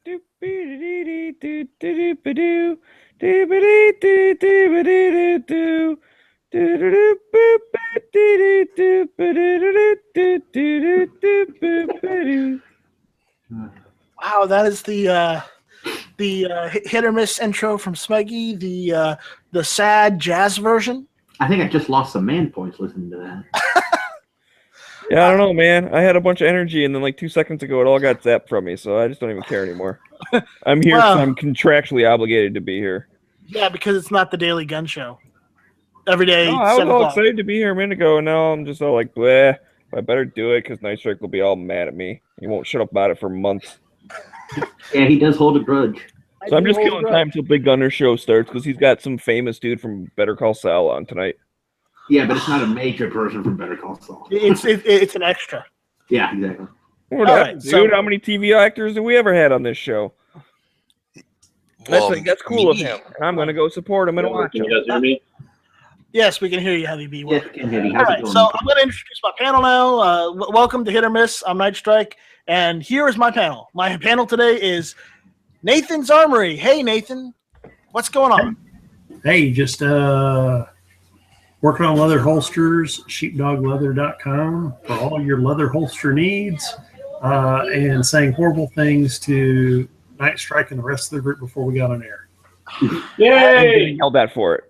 Wow, that is the hit or miss intro from Smeggy, the sad jazz version. I think I just lost some man points listening to that. Yeah, I don't know, man. I had a bunch of energy, and then like 2 seconds ago, it all got zapped from me, so I just don't even care anymore. I'm here because I'm contractually obligated to be here. Yeah, because it's not the Daily Gun Show. Every day, No, I was all excited to be here a minute ago, and now I'm just all like, bleh. I better do it because Night Strike will be all mad at me. He won't shut up about it for months. Yeah, he does hold a grudge. So I'm just killing time until Big Gunner show starts because he's got some famous dude from Better Call Saul on tonight. Yeah, but it's not a major person from Better Call Saul. It's an extra. Yeah, exactly. Right, dude, how many TV actors have we ever had on this show? That's cool of him. And I'm going to go support him and watch him. Can you guys hear me? Yes, we can hear you, Heavy B. Yes, can hear you. All right, so I'm going to introduce my panel now. Welcome to Hit or Miss. I'm Night Strike, and here is my panel. My panel today is Nathan's Armory. Hey, Nathan, what's going on? Hey, just working on leather holsters, sheepdogleather.com for all your leather holster needs, and saying horrible things to Night Strike and the rest of the group before we got on air. Yay! And getting yelled at for it.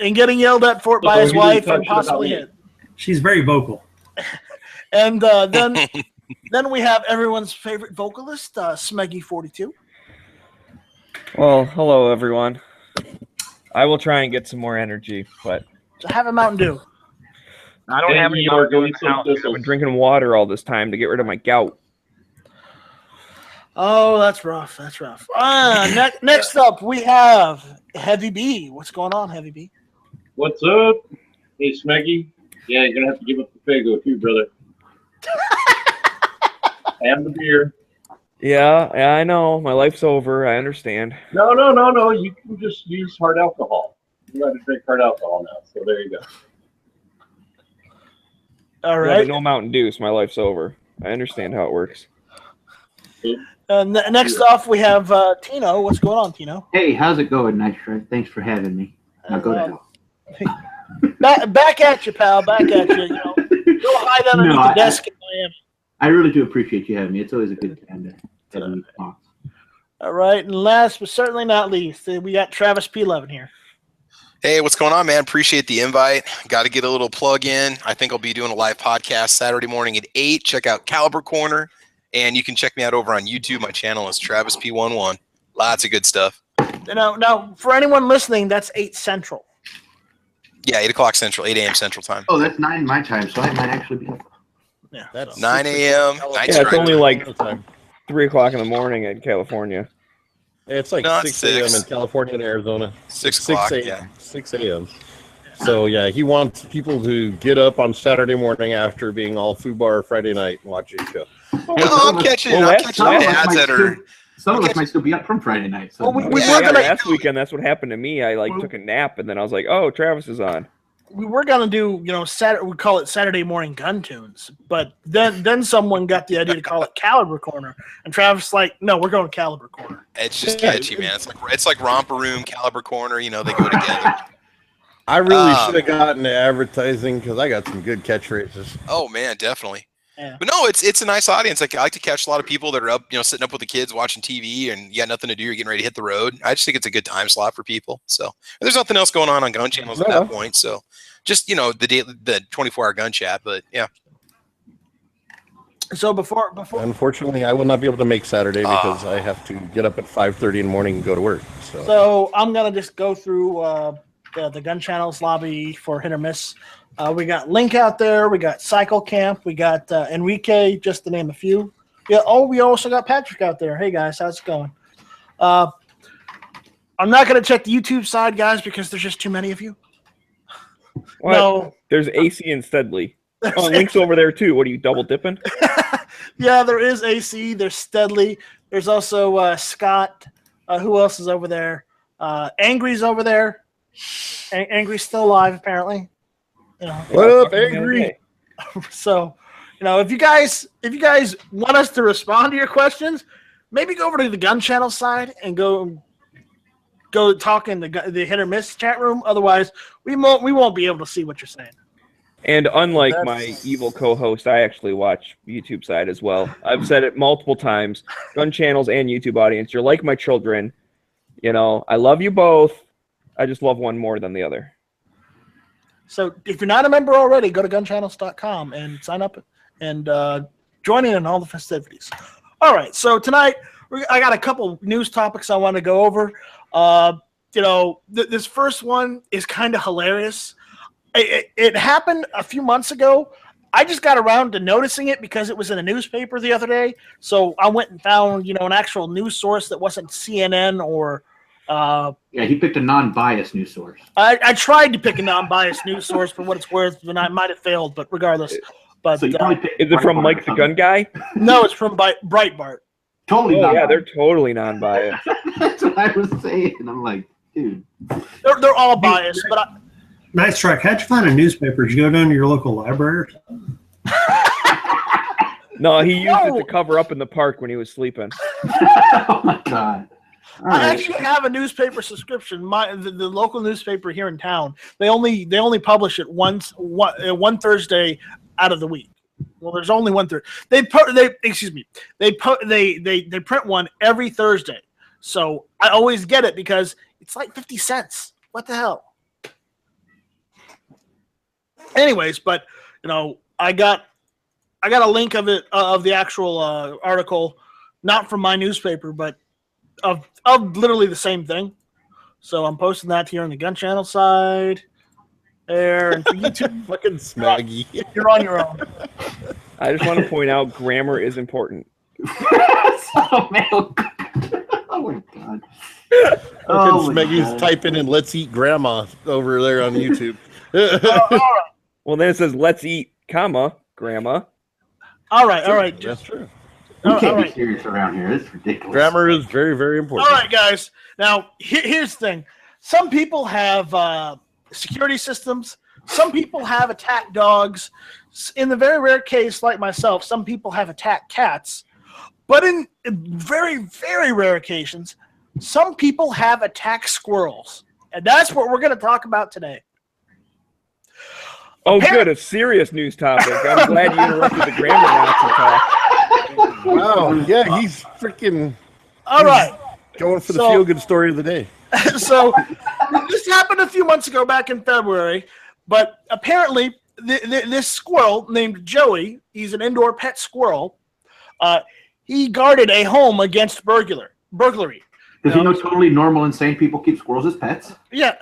And getting yelled at for it by his wife and possibly hit. She's very vocal. And then we have everyone's favorite vocalist, Smeggy42. Well, hello, everyone. I will try and get some more energy, but... So have a Mountain Dew. I don't have any Mountain Dew in the house. I've been drinking water all this time to get rid of my gout. Oh, that's rough. That's rough. Next up, we have Heavy B. What's going on, Heavy B? What's up? Hey, Smeggy. Yeah, you're going to have to give up the Fago too, brother. And the beer. Yeah, I know. My life's over. I understand. No. You can just use hard alcohol. You got to drink hard alcohol now, so there you go. All right. Yeah, no Mountain Dew, so my life's over. I understand how it works. Next off, we have Tino. What's going on, Tino? Hey, how's it going, Night Strike? Thanks for having me. Now go to hell. Back at you, pal. Back at you. Go hide underneath the desk in Miami. I really do appreciate you having me. It's always a good time to have you talk. All right, and last but certainly not least, we got Travis P11 here. Hey, what's going on, man? Appreciate the invite. Got to get a little plug in. I think I'll be doing a live podcast Saturday morning at 8. Check out Caliber Corner, and you can check me out over on YouTube. My channel is Travis P11. Lots of good stuff. Now, for anyone listening, that's 8 Central. Yeah, 8 o'clock Central, 8 a.m. Central time. Oh, that's 9 my time, so I might actually be up. Yeah, that's 9 a.m. Yeah, it's only like 3 o'clock in the morning in California. It's like 6 a.m. in California and Arizona. 6 o'clock, yeah. 6 a.m. So, yeah, he wants people to get up on Saturday morning after being all FUBAR Friday night and watch his show. I'm catching ads that are... Some of us might still be up from Friday night. So last weekend, that's what happened to me. I took a nap, and then I was like, oh, Travis is on. We were gonna do, Saturday. We call it Saturday morning gun tunes, but then someone got the idea to call it Caliber Corner, and Travis like, no, we're going Caliber Corner. It's just catchy, man. It's like Romper Room, Caliber Corner. They go together. I really should have gotten to advertising because I got some good catchphrases. Oh man, definitely. Yeah. But no, it's a nice audience. Like I like to catch a lot of people that are up, sitting up with the kids watching TV, and you got nothing to do. You're getting ready to hit the road. I just think it's a good time slot for people. So there's nothing else going on gun channels at that point. So just the 24-hour gun chat. But yeah. So before unfortunately, I will not be able to make Saturday because I have to get up at 5:30 in the morning and go to work. So I'm gonna just go through the gun channels lobby for hit or miss. We got Link out there. We got Cycle Camp. We got Enrique, just to name a few. Yeah. Oh, we also got Patrick out there. Hey guys, how's it going? I'm not gonna check the YouTube side, guys, because there's just too many of you. What? No, there's AC and Steadley. Oh, Link's over there too. What are you double dipping? Yeah, there is AC. There's Steadley. There's also Scott. Who else is over there? Angry's over there. Angry's still alive, apparently. What up, Angry? So, if you guys want us to respond to your questions, maybe go over to the Gun Channel side and go talk in the Hit or Miss chat room. Otherwise, we won't be able to see what you're saying. And unlike my evil co-host, I actually watch YouTube side as well. I've said it multiple times. Gun Channels and YouTube audience, you're like my children. You know, I love you both. I just love one more than the other. So if you're not a member already, go to gunchannels.com and sign up and join in all the festivities. All right, so tonight I got a couple news topics I want to go over. This first one is kind of hilarious. It happened a few months ago. I just got around to noticing it because it was in a newspaper the other day. So I went and found, an actual news source that wasn't CNN or. He picked a non-biased news source. I tried to pick a non-biased news source for what it's worth, and I might have failed, but regardless. But So you probably picked Is it from Breitbart Mike or the something. Gun Guy? no, it's from Breitbart. Totally Oh, not. yeah, they're totally non-biased. That's what I was saying. I'm like, dude. They're all biased, but Night Strike, how'd you find a newspaper? Did you go down to your local library? No, he used it to cover up in the park when he was sleeping. Oh my god. All I right. actually have a newspaper subscription. The local newspaper here in town. They only publish it one Thursday out of the week. Well, there's only one Thursday. They print one every Thursday. So I always get it because it's like 50 cents. What the hell? Anyways, but I got a link of it of the actual article, not from my newspaper, but of literally the same thing. So I'm posting that here on the Gun Channel side. There, and for YouTube, Fucking smaggy. you're on your own. I just want to point out grammar is important. Oh, man. Oh my god. Oh, my Smeggy's God. typing in "Let's eat grandma" over there on YouTube. Well, then it says, let's eat, comma, grandma. All right. That's true. We all can't be right. serious around here. It's ridiculous. Grammar is very, very important. All right, guys. Now, here's the thing. Some people have security systems. Some people have attack dogs. In the very rare case, like myself, some people have attack cats. But in very, very rare occasions, some people have attack squirrels. And that's what we're going to talk about today. Oh, good, a serious news topic. I'm glad you interrupted the grammar Nazi talk. Wow. Yeah, he's freaking All right. going for the So- feel-good story of the day. So this happened a few months ago, back in February, but apparently this squirrel named Joey, he's an indoor pet squirrel, he guarded a home against burglary. Does he know totally normal, insane people keep squirrels as pets? Yeah.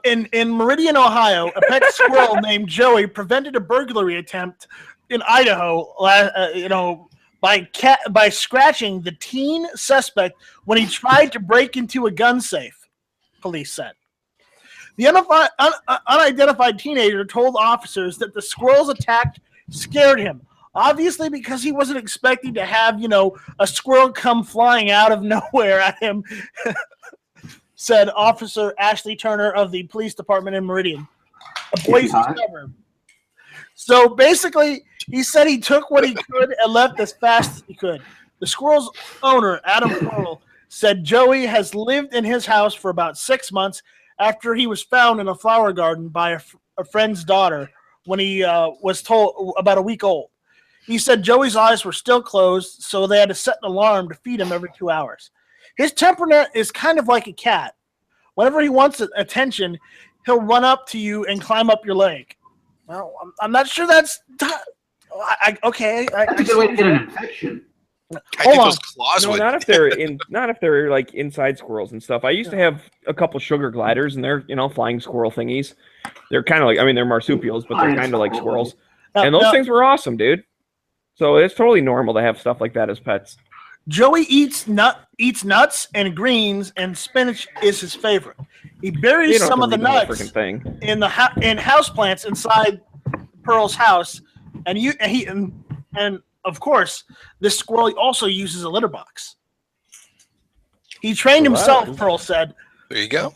In Meridian, Ohio, a pet squirrel named Joey prevented a burglary attempt in Idaho, by scratching the teen suspect when he tried to break into a gun safe, police said. The unidentified teenager told officers that the squirrel's attack scared him, obviously because he wasn't expecting to have, a squirrel come flying out of nowhere at him, said Officer Ashley Turner of the police department in Meridian, a Boise suburb. So basically, he said he took what he could and left as fast as he could. The squirrel's owner, Adam Pearl, said Joey has lived in his house for about 6 months after he was found in a flower garden by a friend's daughter when he was told about a week old. He said Joey's eyes were still closed, so they had to set an alarm to feed him every 2 hours. His temperament is kind of like a cat. Whenever he wants attention, he'll run up to you and climb up your leg. Well, I'm not sure that's okay. That's a good way to get an infection. I think those claws No, would. not if they're like inside squirrels and stuff. I used to have a couple sugar gliders, and they're flying squirrel thingies. They're kind of like they're marsupials, but they're kind of like squirrels. And those things were awesome, dude. So it's totally normal to have stuff like that as pets. Joey eats nuts and greens, and spinach is his favorite. He buries You don't some have of to the read the nuts freaking thing. in houseplants inside Pearl's house, and of course, this squirrel also uses a litter box. He trained himself, Pearl said. There you go.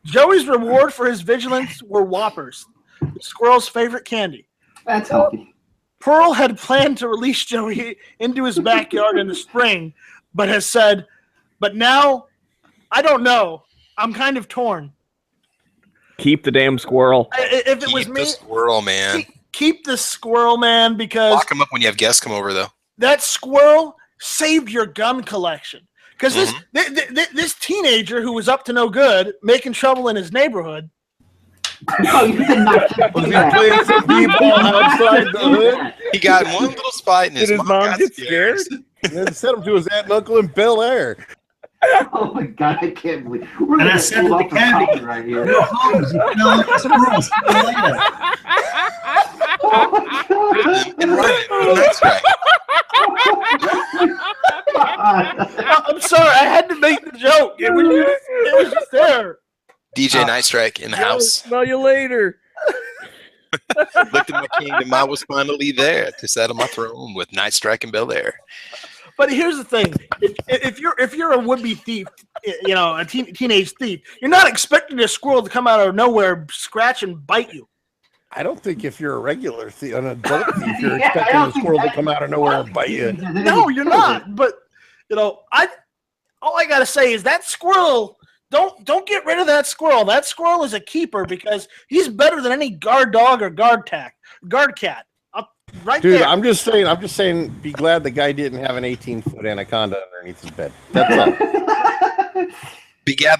Joey's reward for his vigilance were Whoppers, the squirrel's favorite candy. That's healthy. Pearl had planned to release Joey into his backyard in the spring, but has said, but now I don't know. I'm kind of torn. Keep the damn squirrel. If it was Keep me, the squirrel, man. keep the squirrel, man, because Lock him up when you have guests come over, though. that squirrel saved your gun collection. Because this teenager who was up to no good, making trouble in his neighborhood. No, you did not Was he playing some b-ball outside the hood? He got in one little spot, and Did his mom got get scared? And then sent him to his aunt and uncle in Bel Air. Oh my god, I can't believe we're And I gonna said pull to the off the cabbie, coffee right here. No, Holmes, you fell like a squirrel. See you later. Oh my god. And right, that's right. I'm sorry, I had to make the joke. It was just there. DJ Night Strike in the house. Smell you later. Looked at my kingdom. I was finally there to sit on my throne with Night Strike and Bel Air. But here's the thing: if you're a would-be thief, you know, a teenage thief, you're not expecting a squirrel to come out of nowhere, scratch and bite you. I don't think if you're a regular thief, an adult thief, you're expecting a squirrel to come out of nowhere and bite you. No, you're not. But you know, all I gotta say is that squirrel. Don't get rid of that squirrel. That squirrel is a keeper because he's better than any guard dog or guard cat. Right Dude, there. I'm just saying, be glad the guy didn't have an 18-foot anaconda underneath his bed. That's all. Be glad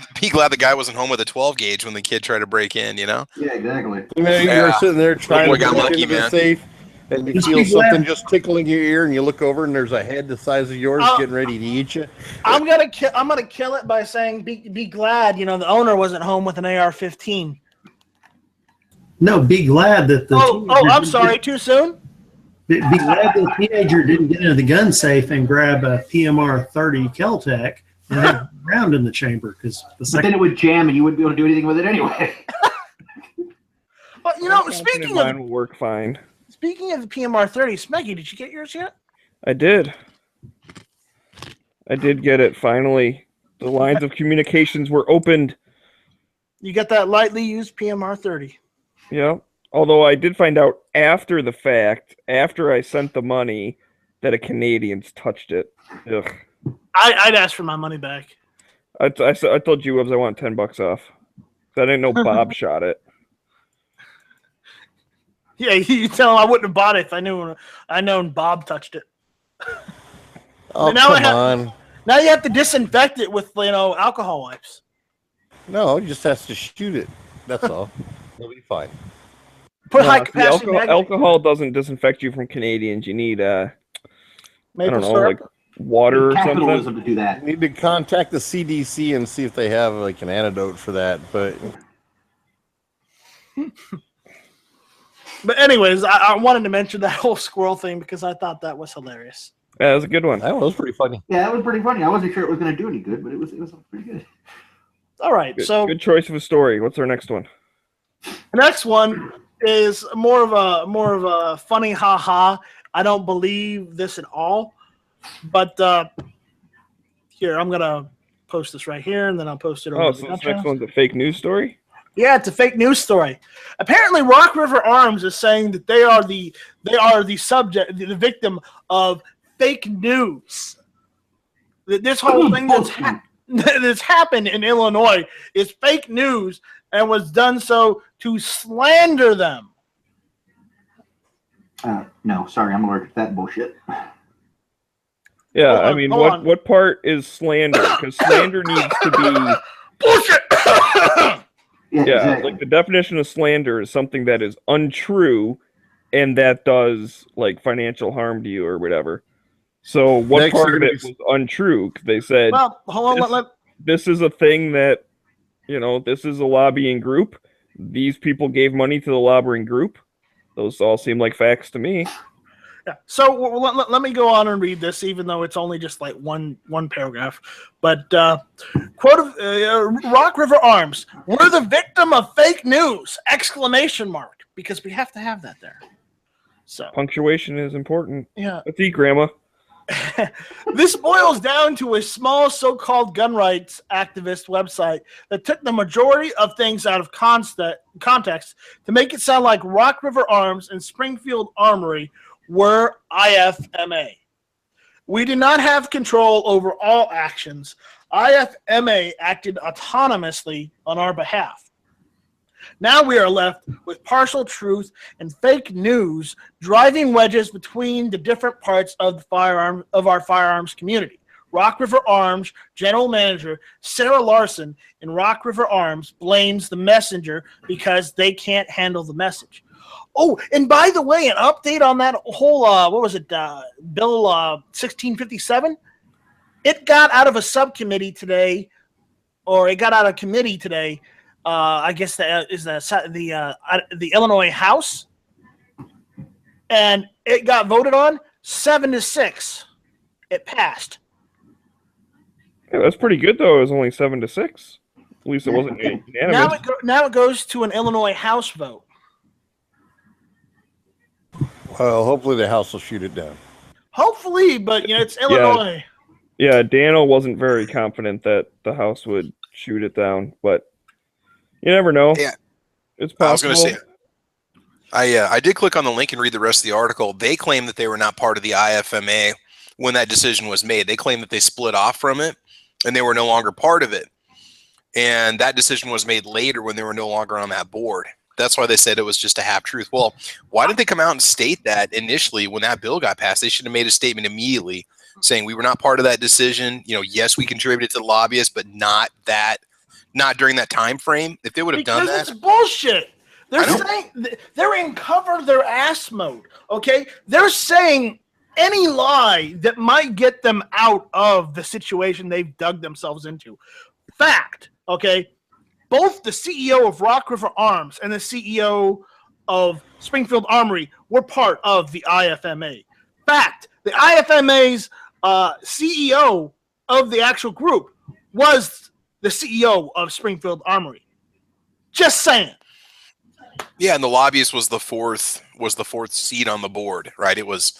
the guy wasn't home with a 12 gauge when the kid tried to break in, you know? Yeah, exactly. You know, you're sitting there trying boy to got get lucky, into the man. safe, and you Just feel be glad. something just tickling your ear, and you look over, and there's a head the size of yours getting ready to eat you. I'm gonna kill it by saying be glad, you know, the owner wasn't home with an AR-15. No, be glad that the I'm sorry, too soon? Be glad the teenager didn't get into the gun safe and grab a PMR-30 Keltec and have a round in the chamber because But then it would jam and you wouldn't be able to do anything with it anyway. But you know, Mine speaking will work fine. of the PMR-30, Smeggy, did you get yours yet? I did get it finally. The lines of communications were opened. You got that lightly used PMR-30. Yeah. Although I did find out after the fact, after I sent the money, that a Canadian's touched it. Ugh. I'd ask for my money back. I told you I want $10 off. I didn't know Bob shot it. Yeah, you tell him I wouldn't have bought it if I known Bob touched it. Oh, Now come on. Now you have to disinfect it with, you know, alcohol wipes. No, he just has to shoot it. That's all. He'll be fine. Put No, high see, capacity alcohol doesn't disinfect you from Canadians. You need I don't know, syrup. like water or something. Capitalism to do that. You need to contact the CDC and see if they have like an antidote for that. But anyways, I wanted to mention that whole squirrel thing because I thought that was hilarious. Yeah, that was a good one. that was pretty funny. Yeah, that was pretty funny. I wasn't sure it was going to do any good, but it was pretty good. All right, so Good choice of a story. What's our next one? the next one is more of a funny ha-ha. I don't believe this at all. But here, I'm going to post this right here, and then I'll post it over Oh, to so the this channel. next one's a fake news story? Yeah, it's a fake news story. Apparently, Rock River Arms is saying that they are the subject, the victim of fake news. That this whole thing that's happened in Illinois is fake news and was done so to slander them. No, sorry, I'm allergic to that bullshit. Yeah, Hold on, I mean, hold on. what part is slander? Because slander needs to be... Bullshit! Yeah, exactly. like the definition of slander is something that is untrue and that does like financial harm to you or whatever. So what Next part of it series. was untrue? 'Cause they said Well, hold on. this is a thing that, you know, this is a lobbying group. These people gave money to the lobbying group. Those all seem like facts to me. Yeah. So let me go on and read this, even though it's only just like one paragraph. But quote of Rock River Arms: "We're the victim of fake news!" Exclamation mark, because we have to have that there. So Punctuation is important. yeah, Let's eat, Grandma. this boils down to a small so-called gun rights activist website that took the majority of things out of context to make it sound like Rock River Arms and Springfield Armory were IFMA. We did not have control over all actions. IFMA acted autonomously on our behalf. Now we are left with partial truth and fake news driving wedges between the different parts of our firearms community. Rock River Arms General Manager Sarah Larson in Rock River Arms blames the messenger because they can't handle the message. Oh, and by the way, an update on that whole, Bill 1657? It got out of a subcommittee today, or it got out of committee today. I guess that is the Illinois House, and it got voted on 7-6. It passed. Yeah, that's pretty good though. It was only 7-6. At least it wasn't unanimous. Now it goes to an Illinois House vote. Well, hopefully the House will shoot it down. Hopefully, but it's Illinois. Yeah, Daniel wasn't very confident that the House would shoot it down, but you never know. Yeah, it's possible. I was going to say, I did click on the link and read the rest of the article. They claim that they were not part of the IFMA when that decision was made. They claim that they split off from it and they were no longer part of it. And that decision was made later when they were no longer on that board. That's why they said it was just a half truth. Well, why didn't they come out and state that initially when that bill got passed? They should have made a statement immediately saying we were not part of that decision. Yes, we contributed to the lobbyists, but not during that time frame. If they would have done that, it's bullshit. They're saying they're in cover their ass mode. Okay, they're saying any lie that might get them out of the situation they've dug themselves into. Fact. Okay. Both the CEO of Rock River Arms and the CEO of Springfield Armory were part of the IFMA. Fact, the IFMA's CEO of the actual group was the CEO of Springfield Armory. Just saying. Yeah, and the lobbyist was the fourth seat on the board, right? It was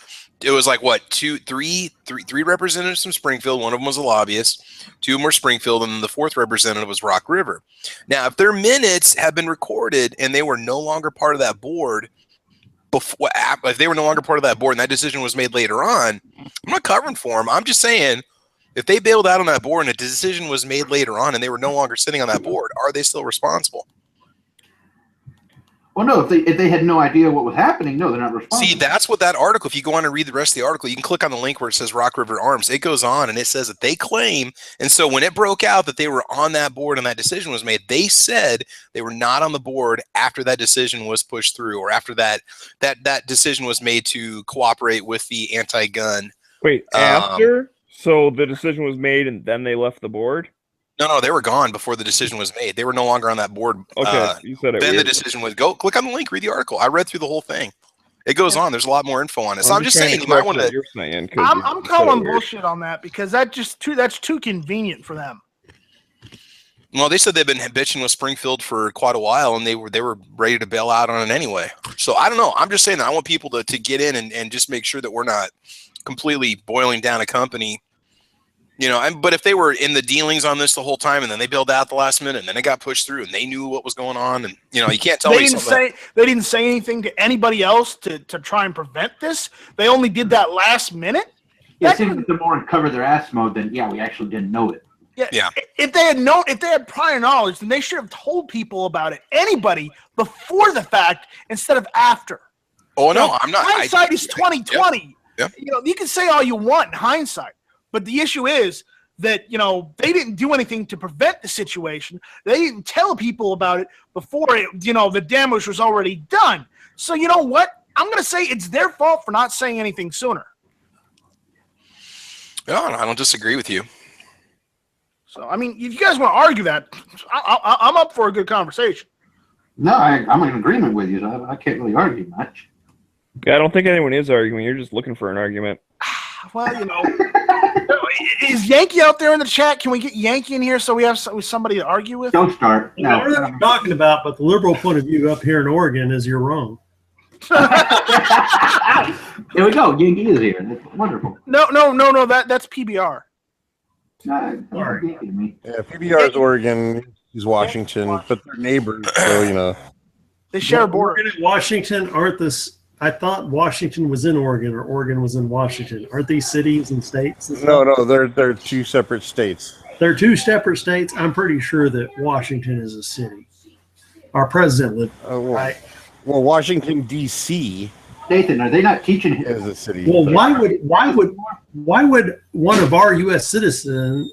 like what, three representatives from Springfield. One of them was a lobbyist. 2 of them were Springfield, and then the 4th representative was Rock River. Now, if their minutes have been recorded and they were no longer part of that board, if they were no longer part of that board and that decision was made later on, I'm not covering for them. I'm just saying, if they bailed out on that board and a decision was made later on and they were no longer sitting on that board, are they still responsible? Well, no, if they had no idea what was happening, no, they're not responsible. See, that's what that article, if you go on and read the rest of the article, you can click on the link where it says Rock River Arms. It goes on and it says that they claim, and so when it broke out that they were on that board and that decision was made, they said they were not on the board after that decision was pushed through, or after that decision was made to cooperate with the anti-gun. Wait, after? So the decision was made and then they left the board? No, they were gone before the decision was made. They were no longer on that board. Okay, you said it. Then the decision was go click on the link, read the article. I read through the whole thing. It goes on. There's a lot more info on it. So I'm just saying, you might want to. I'm calling bullshit on that because that's too convenient for them. Well, they said they've been bitching with Springfield for quite a while, and they were ready to bail out on it anyway. So I don't know. I'm just saying that I want people to get in and just make sure that we're not completely boiling down a company. But if they were in the dealings on this the whole time and then they bailed out the last minute and then it got pushed through and they knew what was going on, and you can't tell me something. They didn't say anything to anybody else to try and prevent this. They only did that last minute. Yeah, it seems like they're more in cover their ass mode than we actually didn't know it. Yeah. If they had prior knowledge, then they should have told people about it. Anybody before the fact instead of after. Oh no, I'm not. Hindsight is 20/20. Yeah. You can say all you want in hindsight. But the issue is that, they didn't do anything to prevent the situation. They didn't tell people about it before the damage was already done. So you know what? I'm going to say it's their fault for not saying anything sooner. No, I don't disagree with you. So, I mean, if you guys want to argue that, I'm up for a good conversation. No, I'm in agreement with you. So I can't really argue much. Yeah, I don't think anyone is arguing. You're just looking for an argument. Well, is Yankee out there in the chat? Can we get Yankee in here so we have somebody to argue with? Don't start. No. I don't know what you're talking about, but the liberal point of view up here in Oregon is you're wrong. There we go. Yankee is here. That's wonderful. No. That's PBR. Yeah, PBR is Oregon. Is Washington, but they're neighbors, so they share a border. Oregon and Washington aren't this I thought Washington was in Oregon or Oregon was in Washington. Aren't these cities and states? And No, stuff? no, they're two separate states. They're two separate states. I'm pretty sure that Washington is a city. Our president lived right. Well, Washington D.C. Nathan, are they not teaching him? is a city. Well, why would one of our U.S. citizens?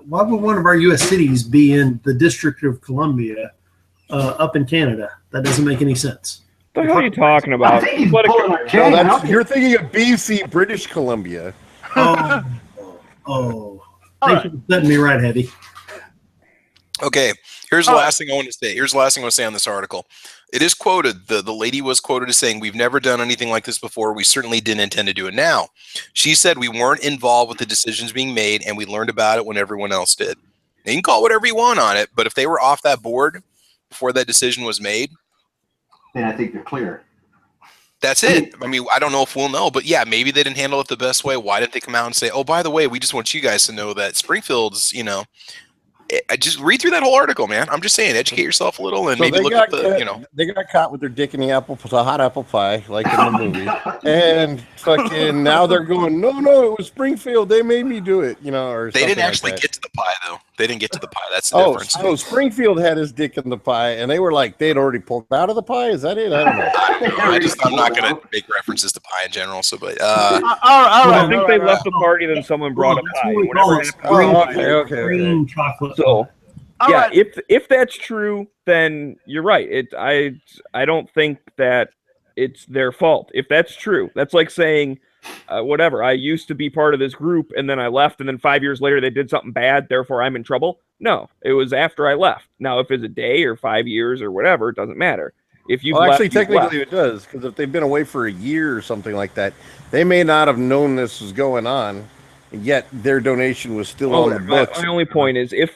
Why would one of our U.S. cities be in the District of Columbia, up in Canada? That doesn't make any sense. What the hell are you talking about? I think he's What a- pulling our No, chain. you're thinking of B.C., British Columbia. Oh. Thank you for setting me right, Heavy. Okay, here's the last thing I want to say. Here's the last thing I want to say on this article. It is quoted, the lady was quoted as saying, "We've never done anything like this before. We certainly didn't intend to do it now." She said, "We weren't involved with the decisions being made, and we learned about it when everyone else did." Now, you can call whatever you want on it, but if they were off that board before that decision was made, Then I think they're clear. that's it. I mean, I don't know if we'll know, but yeah, maybe they didn't handle it the best way. Why didn't they come out and say, "Oh, by the way, we just want you guys to know that Springfield's, I just read through that whole article, man. I'm just saying, educate yourself a little and So maybe they look got at the, they got caught with their dick in the hot apple pie, like in the movie, and fucking now they're going, no, it was Springfield. They made me do it, or They didn't something actually like that. get to the pie, though. They didn't get to the pie. That's the difference. So Springfield had his dick in the pie, and they were like, they'd already pulled out of the pie. Is that it? I don't know. I'm not going to make references to pie in general. So, but all I right. think they left the party, then someone brought a pie. Whatever happened. Green chocolate. So, All yeah, right. if that's true, then you're right. I don't think that it's their fault. If that's true, that's like saying, whatever. I used to be part of this group, and then I left, and then 5 years later they did something bad. Therefore, I'm in trouble. No, it was after I left. Now, if it's a day or 5 years or whatever, it doesn't matter. If you Actually, technically, it does, because if they've been away for a year or something like that, they may not have known this was going on, yet their donation was still on the books. My only point is, if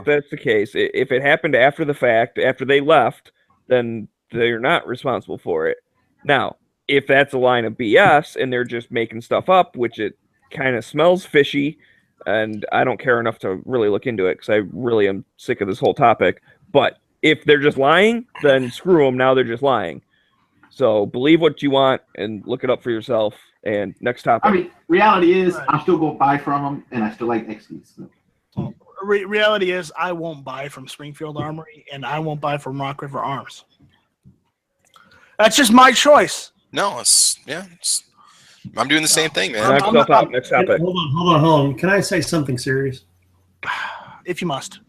that's the case, if it happened after the fact, after they left, then they're not responsible for it. Now, if that's a line of BS and they're just making stuff up, which it kind of smells fishy, and I don't care enough to really look into it because I really am sick of this whole topic. But if they're just lying, then screw them. Now they're just lying. So believe what you want and look it up for yourself. And next topic. I mean, reality is, I'm still going to buy from them, and I still like XDs. So. Reality is, I won't buy from Springfield Armory, and I won't buy from Rock River Arms. That's just my choice. no, I'm doing the same thing, man. Next topic. Hold on. Can I say something serious? If you must.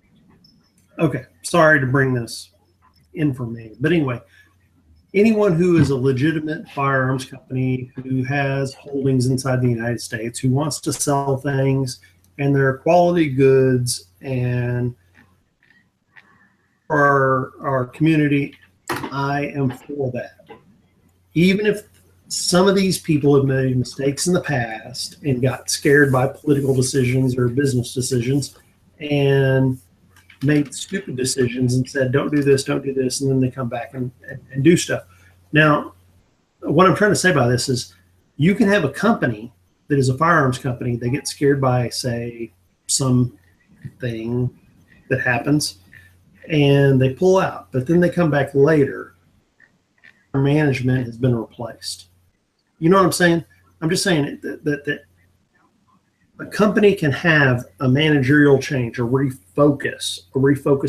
Okay. Sorry to bring this in for me. But anyway, anyone who is a legitimate firearms company who has holdings inside the United States, who wants to sell things, and they're quality goods, and for our community, I am for that. Even if some of these people have made mistakes in the past and got scared by political decisions or business decisions and made stupid decisions and said, don't do this, and then they come back and do stuff. Now, what I'm trying to say by this is you can have a company that is a firearms company. They get scared by, say, something that happens, and they pull out. But then they come back later. Management has been replaced. You know what I'm saying? I'm just saying that a company can have a managerial change, a refocus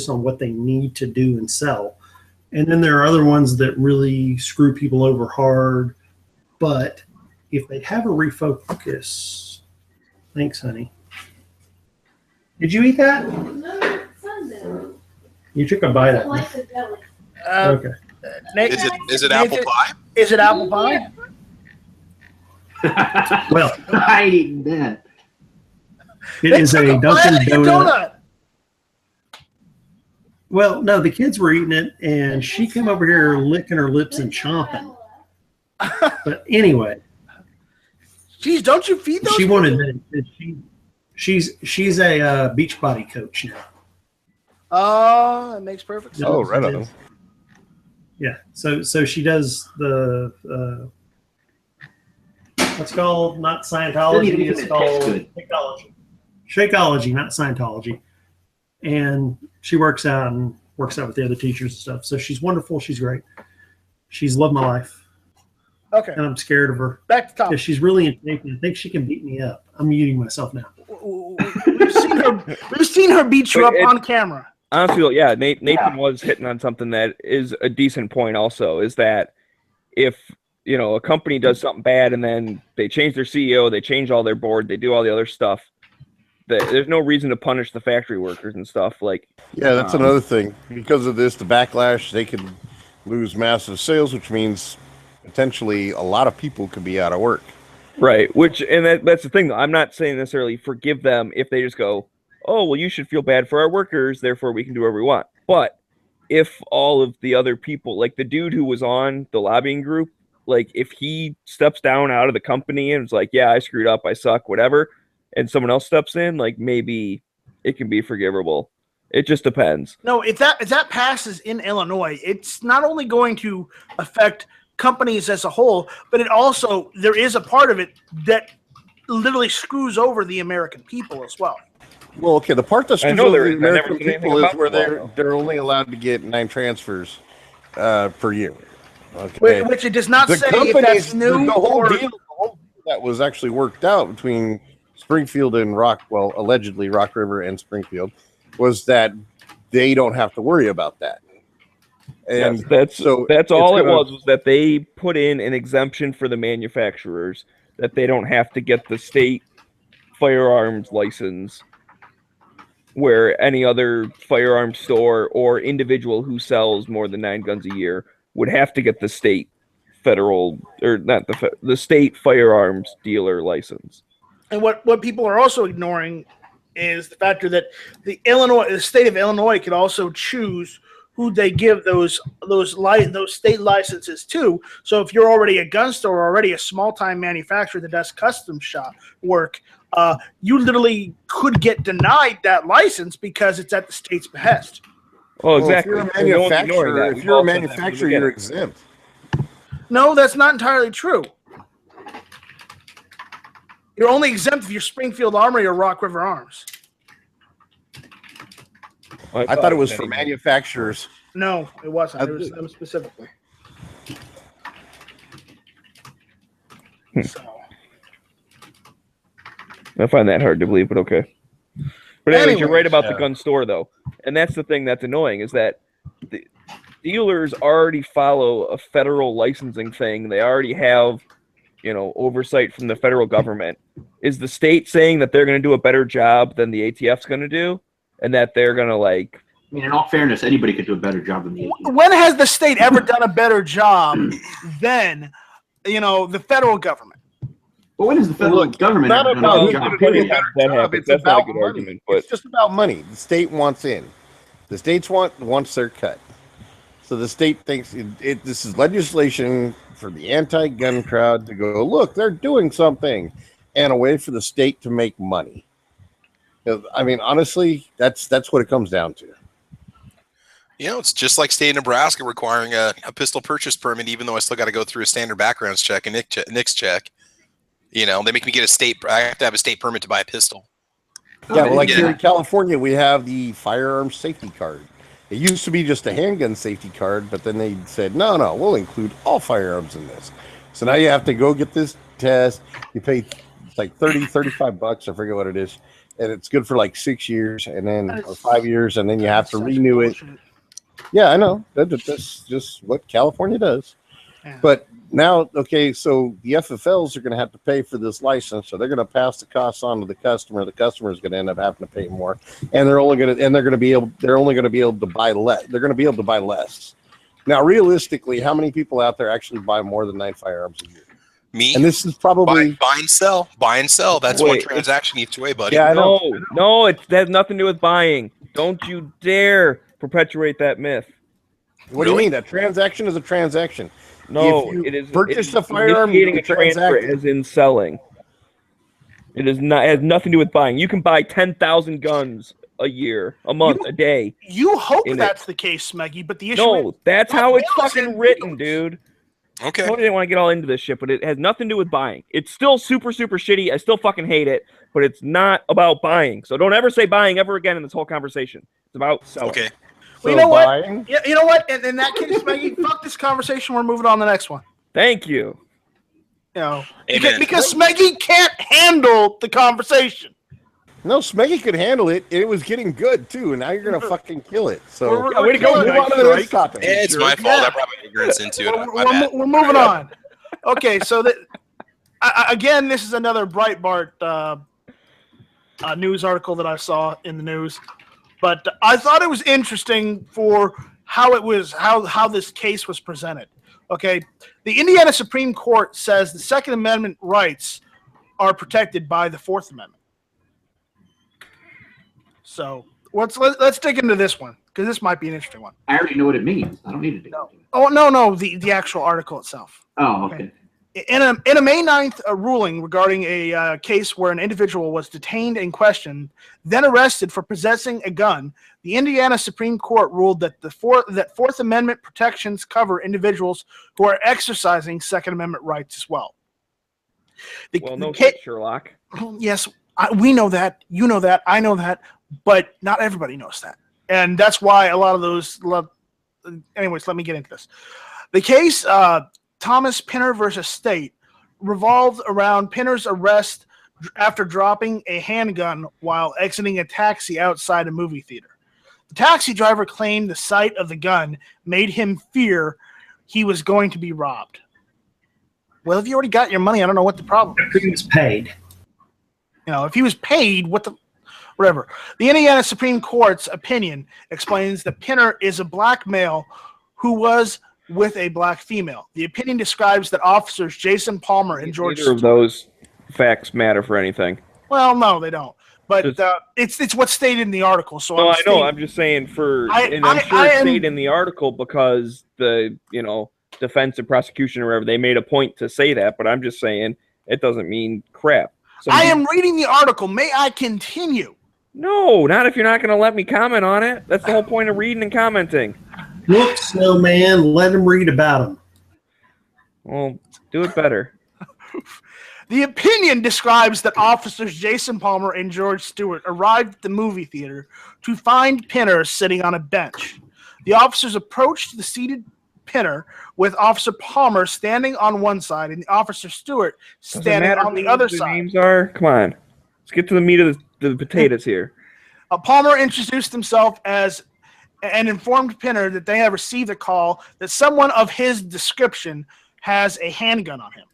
on what they need to do and sell. And then there are other ones that really screw people over hard. But if they have a refocus, thanks, honey. Did you eat that? No, son did. You took a bite I of like it. the belly. Okay. Is it apple pie? Is it apple pie? Well, I ain't eating that. it is a Dunkin' Donut. donut. Well, no, the kids were eating it, and she came over here licking her lips and chomping. But anyway, Jeez, don't you feed those? she people? wanted that she's a beach body coach now. Oh, that makes perfect sense. Oh, right on. Yeah, so she does the what's it called, not Scientology, it's It tastes called good. Shakeology, not Scientology. And she works out with the other teachers and stuff. So she's wonderful. She's great. She's loved my life. Okay. and I'm scared of her Back to top. because she's really in shape, and I think she can beat me up. I'm muting myself now. We've seen her beat you up on camera. Honestly, yeah, Nathan was hitting on something that is a decent point. Also, is that if a company does something bad and then they change their CEO, they change all their board, they do all the other stuff, there's no reason to punish the factory workers and stuff. Like, yeah, that's another thing. Because of this, the backlash, they could lose massive sales, which means potentially a lot of people could be out of work. right. That's the thing, though. I'm not saying necessarily forgive them if they just go, oh, well, you should feel bad for our workers, therefore we can do whatever we want. But if all of the other people, like the dude who was on the lobbying group, like if he steps down out of the company and it's like, yeah, I screwed up, I suck, whatever, and someone else steps in, like maybe it can be forgivable. It just depends. No, if that passes in Illinois, it's not only going to affect companies as a whole, but there is a part of it that literally screws over the American people as well. Well, okay, the part that screws know over there the is. I never American said anything people is about where the law, they're only allowed to get 9 transfers per year. Okay. Which it does not The say if companies, that's new the whole or deal that was actually worked out between Springfield and allegedly Rock River and Springfield, was that they don't have to worry about that. And yes, that's all it was that they put in an exemption for the manufacturers that they don't have to get the state firearms license, where any other firearms store or individual who sells more than 9 guns a year would have to get the state the state firearms dealer license. And what people are also ignoring is the factor that the state of Illinois can also choose who they give those state licenses to. So if you're already a gun store or already a small-time manufacturer that does custom shop work, you literally could get denied that license because it's at the state's behest. Oh, exactly. Well, if you're a manufacturer, you're exempt. No, that's not entirely true. You're only exempt if you're Springfield Armory or Rock River Arms. I thought it was for manufacturers. No, it wasn't. It was them specifically. So. I find that hard to believe, but okay. But anyways, you're right about the yeah. gun store, though. And that's the thing that's annoying, is that the dealers already follow a federal licensing thing. They already have, oversight from the federal government. Is the state saying that they're going to do a better job than the ATF's going to do? And that they're going to, I mean, in all fairness, anybody could do a better job than the ATF. When has the state ever done a better job than, the federal government? But when has the federal government not ever done a good about job? It's about money. It's just about money. The state wants in. The states wants their cut. So the state thinks this is legislation for the anti-gun crowd to go, look, they're doing something, and a way for the state to make money. I mean, honestly, that's what it comes down to. It's just like state of Nebraska requiring a pistol purchase permit, even though I still got to go through a standard background check and NICS check. They make me get I have to have a state permit to buy a pistol. Yeah, well, like here in California, we have the firearm safety card. It used to be just a handgun safety card, but then they said, no, we'll include all firearms in this. So now you have to go get this test. You pay like $35, I forget what it is. And it's good for like 6 years or 5 years, and then you have to renew it. Yeah, I know. That's just what California does. Yeah. But now, okay, so the FFLs are going to have to pay for this license, so they're going to pass the costs on to the customer. The customer is going to end up having to pay more, and they're only going to be able to buy less. They're going to be able to buy less. Now, realistically, how many people out there actually buy more than 9 firearms a year? Me. And this is probably buy and sell. Buy and sell. That's one transaction each way, buddy. Yeah, no, it has nothing to do with buying. Don't you dare perpetuate that myth. What do you mean? A transaction is a transaction. No, it is purchase a firearm. Initiating a transfer as in selling. It is not. It has nothing to do with buying. You can buy 10,000 guns a year, a month, a day. You hope that's the case, Smeggy, but the issue is that's how it's fucking written, dude. Okay. I didn't want to get all into this shit, but it has nothing to do with buying. It's still super, super shitty. I still fucking hate it, but it's not about buying. So don't ever say buying ever again in this whole conversation. It's about selling. Okay. Well, you know what? Yeah, you know what? In that case, Maggie, fuck this conversation. We're moving on to the next one. Thank you. You know, Amen. because Smeggy can't handle the conversation. No, Smeggy could handle it. It was getting good too, and now you're gonna fucking kill it. So We're way to go, killing move it. on to the next topic. It's my fault. I brought my ignorance into it. My bad. We're moving on. Okay, so again, this is another Breitbart news article that I saw in the news, but I thought it was interesting for how it was how this case was presented. Okay, the Indiana Supreme Court says the Second Amendment rights are protected by the Fourth Amendment. So let's dig into this one because this might be an interesting one. I already know what it means. I don't need to dig into it. Oh no, the actual article itself. Oh, okay. In a May 9th ruling regarding a case where an individual was detained and questioned, then arrested for possessing a gun, the Indiana Supreme Court ruled that Fourth Amendment protections cover individuals who are exercising Second Amendment rights as well. Sherlock. Yes, we know that. You know that. I know that. But not everybody knows that. And that's why a lot of those anyways, let me get into this. The case Thomas Pinner versus State revolved around Pinner's arrest after dropping a handgun while exiting a taxi outside a movie theater. The taxi driver claimed the sight of the gun made him fear he was going to be robbed. Well, if you already got your money, I don't know what the problem is. He was paid. You know, if he was paid, whatever. The Indiana Supreme Court's opinion explains that Pinner is a black male who was with a black female. The opinion describes that officers Jason Palmer and George Neither of those facts matter for anything. Well, no, they don't. But it's what's stated in the article. So no, I know. I'm just saying I'm sure it's stated in the article because the defense and prosecution or whatever, they made a point to say that. But I'm just saying it doesn't mean crap. I am reading the article. May I continue? No, not if you're not going to let me comment on it. That's the whole point of reading and commenting. Look, Snowman, let him read about him. Well, do it better. The opinion describes that officers Jason Palmer and George Stewart arrived at the movie theater to find Pinner sitting on a bench. The officers approached the seated Pinner with Officer Palmer standing on one side and Officer Stewart standing on the other side. Names are? Come on. Let's get to the meat of the potatoes here. Palmer introduced himself and informed Pinner that they have received a call that someone of his description has a handgun on him.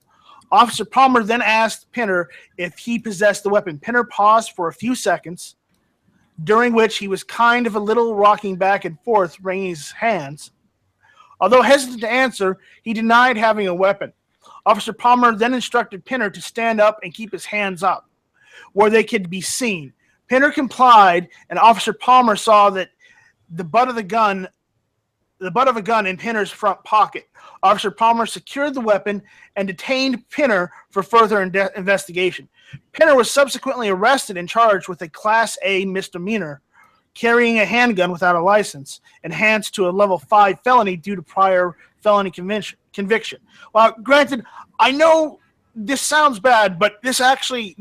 Officer Palmer then asked Pinner if he possessed the weapon. Pinner paused for a few seconds, during which he was kind of a little rocking back and forth, wringing his hands. Although hesitant to answer, he denied having a weapon. Officer Palmer then instructed Pinner to stand up and keep his hands up, where they could be seen. Pinner complied, and Officer Palmer saw that the butt of a gun in Pinner's front pocket. Officer Palmer secured the weapon and detained Pinner for further investigation. Pinner was subsequently arrested and charged with a Class A misdemeanor, carrying a handgun without a license, enhanced to a level 5 felony due to prior felony conviction. Well, granted, I know this sounds bad, but this actually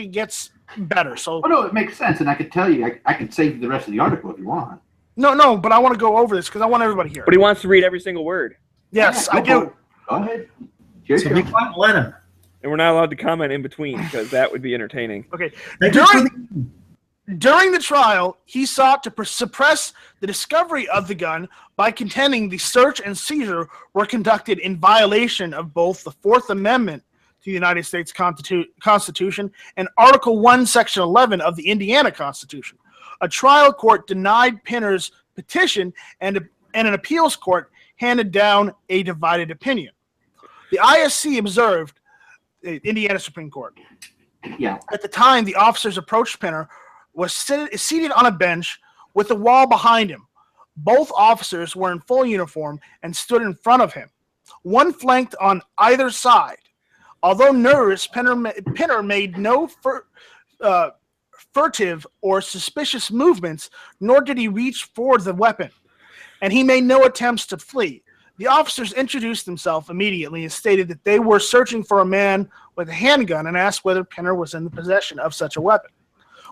gets better. So, no, it makes sense, and I could tell you, I could save the rest of the article if you want. No, but I want to go over this because I want everybody here. But he wants to read every single word. Yes, Yeah, I do. Go ahead. So be quiet and let him. And we're not allowed to comment in between because that would be entertaining. Okay. Thank you for During the trial, he sought to suppress the discovery of the gun by contending the search and seizure were conducted in violation of both the Fourth Amendment to the United States Constitution and Article 1, Section 11 of the Indiana Constitution. A trial court denied Pinner's petition, and an appeals court handed down a divided opinion. The ISC observed, the Indiana Supreme Court, at the time the officers approached Pinner, was seated on a bench with a wall behind him. Both officers were in full uniform and stood in front of him, one flanked on either side. Although nervous, Pinner made no furtive or suspicious movements, nor did he reach for the weapon, and he made no attempts to flee. The officers introduced themselves immediately and stated that they were searching for a man with a handgun and asked whether Pinner was in the possession of such a weapon.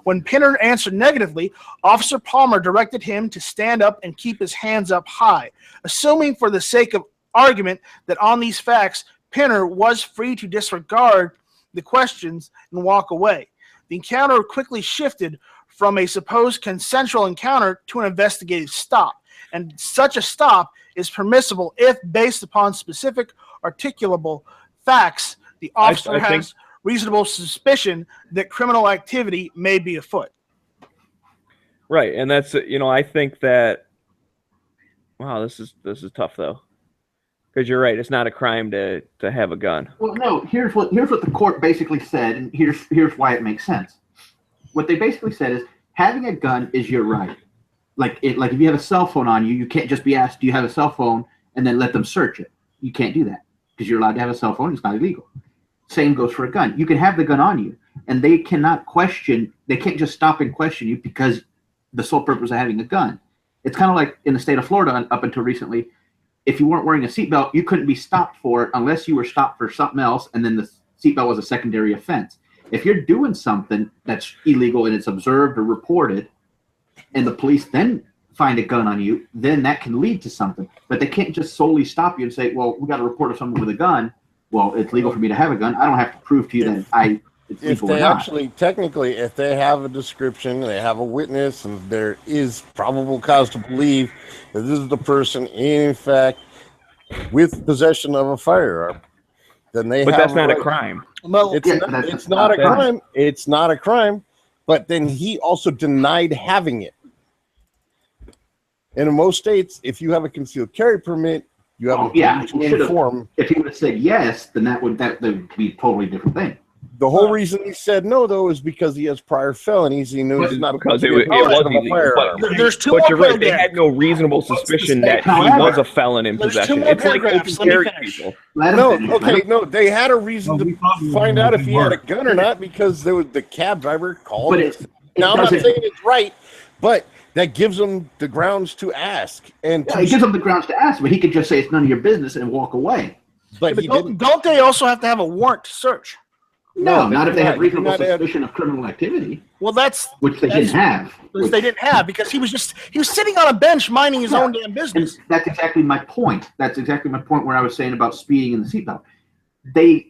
When Pinner answered negatively, Officer Palmer directed him to stand up and keep his hands up high, assuming for the sake of argument that on these facts, Pinner was free to disregard the questions and walk away. The encounter quickly shifted from a supposed consensual encounter to an investigative stop, and such a stop is permissible if, based upon specific articulable facts, the officer has reasonable suspicion that criminal activity may be afoot. Right, and that's I think that. Wow, this is tough though, because you're right. It's not a crime to have a gun. Well, no. Here's what the court basically said, and here's why it makes sense. What they basically said is having a gun is your right. Like if you have a cell phone on you, you can't just be asked, "Do you have a cell phone?" and then let them search it. You can't do that because you're allowed to have a cell phone. It's not illegal. Same goes for a gun. You can have the gun on you, and they cannot question. They can't just stop and question you because the sole purpose of having a gun. It's kind of like in the state of Florida up until recently, if you weren't wearing a seatbelt, you couldn't be stopped for it unless you were stopped for something else, and then the seatbelt was a secondary offense. If you're doing something that's illegal and it's observed or reported, and the police then find a gun on you, then that can lead to something. But they can't just solely stop you and say, well, we got a report of someone with a gun. Well, it's legal for me to have a gun. I don't have to prove to you that it's if legal they or not. actually, technically, if they have a description, they have a witness, and there is probable cause to believe that this is the person, in fact, with possession of a firearm, then they But have that's not a right. crime. Well, It's not a crime. It's not a crime. But then he also denied having it. And in most states, if you have a concealed carry permit, you have to inform. If he would have said yes, then that would be a totally different thing. The whole reason he said no, though, is because he has prior felonies. He knows he's not because it was illegal. There's two But more you're right. They paragraphs. had no reasonable suspicion that he was a felon in There's two possession. more It's like paragraphs. open Let me carry finish. people. They had a reason to find out if he had a gun or not because there was the cab driver called. Now, I'm not saying it's right, but that gives them the grounds to ask. And it gives them the grounds to ask, but he could just say it's none of your business and walk away. But don't they also have to have a warrant to search? No, not if they have reasonable suspicion of criminal activity. Well, which they didn't have. Which they didn't have because he was sitting on a bench minding his own damn business. And that's exactly my point. That's exactly my point where I was saying about speeding in the seatbelt. They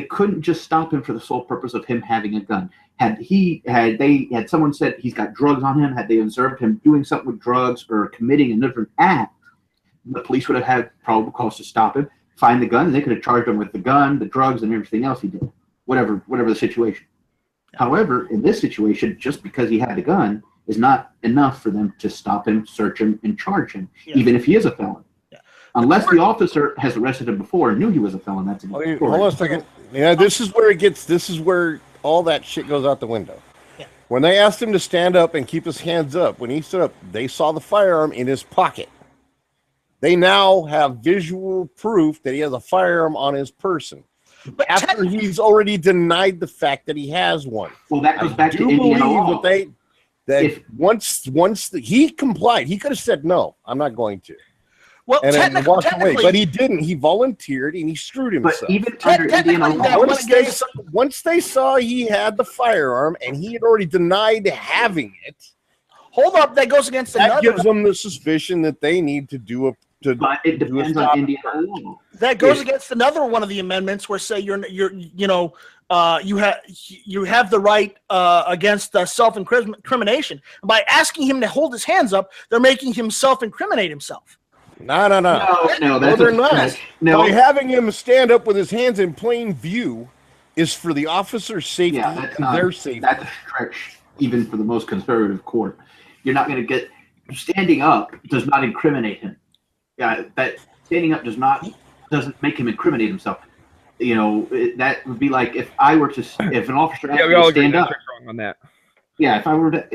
couldn't just stop him for the sole purpose of him having a gun. Had someone said he's got drugs on him, had they observed him doing something with drugs or committing a different act, the police would have had probable cause to stop him, find the gun, and they could have charged him with the gun, the drugs, and everything else he did, whatever the situation. However, in this situation, just because he had a gun is not enough for them to stop him, search him, and charge him, even if he is a felon. Yeah. Unless the officer has arrested him before and knew he was a felon, that's a different story. Hold on a second. Yeah, this is where all that shit goes out the window. Yeah. When they asked him to stand up and keep his hands up, when he stood up, they saw the firearm in his pocket. They now have visual proof that he has a firearm on his person. But after he's already denied the fact that he has one. Well, that goes back to Indiana law. Once he complied, he could have said no, I'm not going to. Well, and then walked away, but he didn't. He volunteered and he screwed himself. But even under Indiana law, once they saw he had the firearm and he had already denied having it. Hold up, that goes against that gives them the suspicion that they need to do a. But it depends on Indiana law. That goes against another one of the amendments where say you have the right against self-incrimination. By asking him to hold his hands up, they're making him self-incriminate himself. No, they're not. No. By having him stand up with his hands in plain view is for the officer's safety and their safety. That's a stretch, even for the most conservative court. You're not going to get standing up does not incriminate him. Yeah, that standing up doesn't make him incriminate himself. You know, that would be like if I were to, if an officer asked me to stand up. Wrong on that. Yeah, if I were to,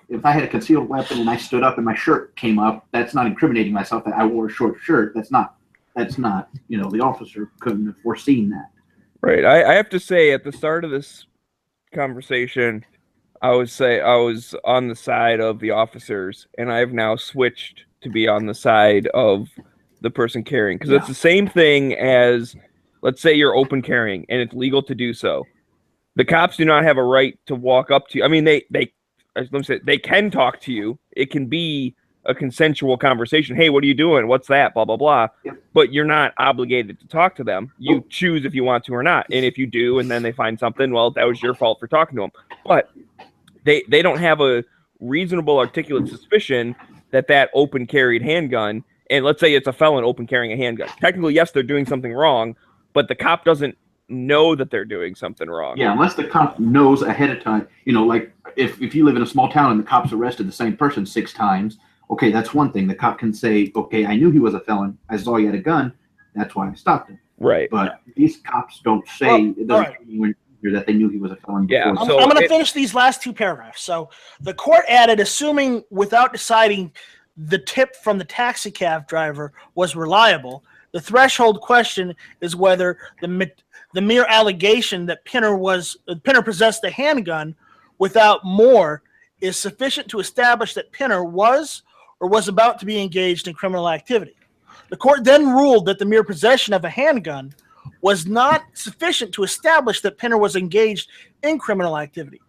if I had a concealed weapon and I stood up and my shirt came up, that's not incriminating myself that I wore a short shirt. That's not. The officer couldn't have foreseen that. Right. I have to say, at the start of this conversation, I was on the side of the officers, and I've now switched to be on the side of the person carrying, because it's the same thing as, let's say you're open carrying and it's legal to do so. The cops do not have a right to walk up to you. I mean, they can talk to you. It can be a consensual conversation. Hey, what are you doing? What's that? Blah, blah, blah. Yep. But you're not obligated to talk to them. You choose if you want to or not. And if you do, and then they find something, well, that was your fault for talking to them. But they don't have a reasonable articulate suspicion that open carried handgun, and let's say it's a felon open carrying a handgun. Technically, yes, they're doing something wrong, but the cop doesn't know that they're doing something wrong. Yeah, unless the cop knows ahead of time. Like if you live in a small town and the cops arrested the same person 6 times, okay, that's one thing. The cop can say, okay, I knew he was a felon. I saw he had a gun. That's why I stopped him. Right. But these cops don't say it doesn't mean that they knew he was a felon. Yeah. Before. I'm going to finish these last 2 paragraphs. So the court added, assuming without deciding the tip from the taxi cab driver was reliable, the threshold question is whether the mere allegation that Pinner possessed a handgun without more is sufficient to establish that Pinner was or was about to be engaged in criminal activity. The court then ruled that the mere possession of a handgun was not sufficient to establish that Pinner was engaged in criminal activity.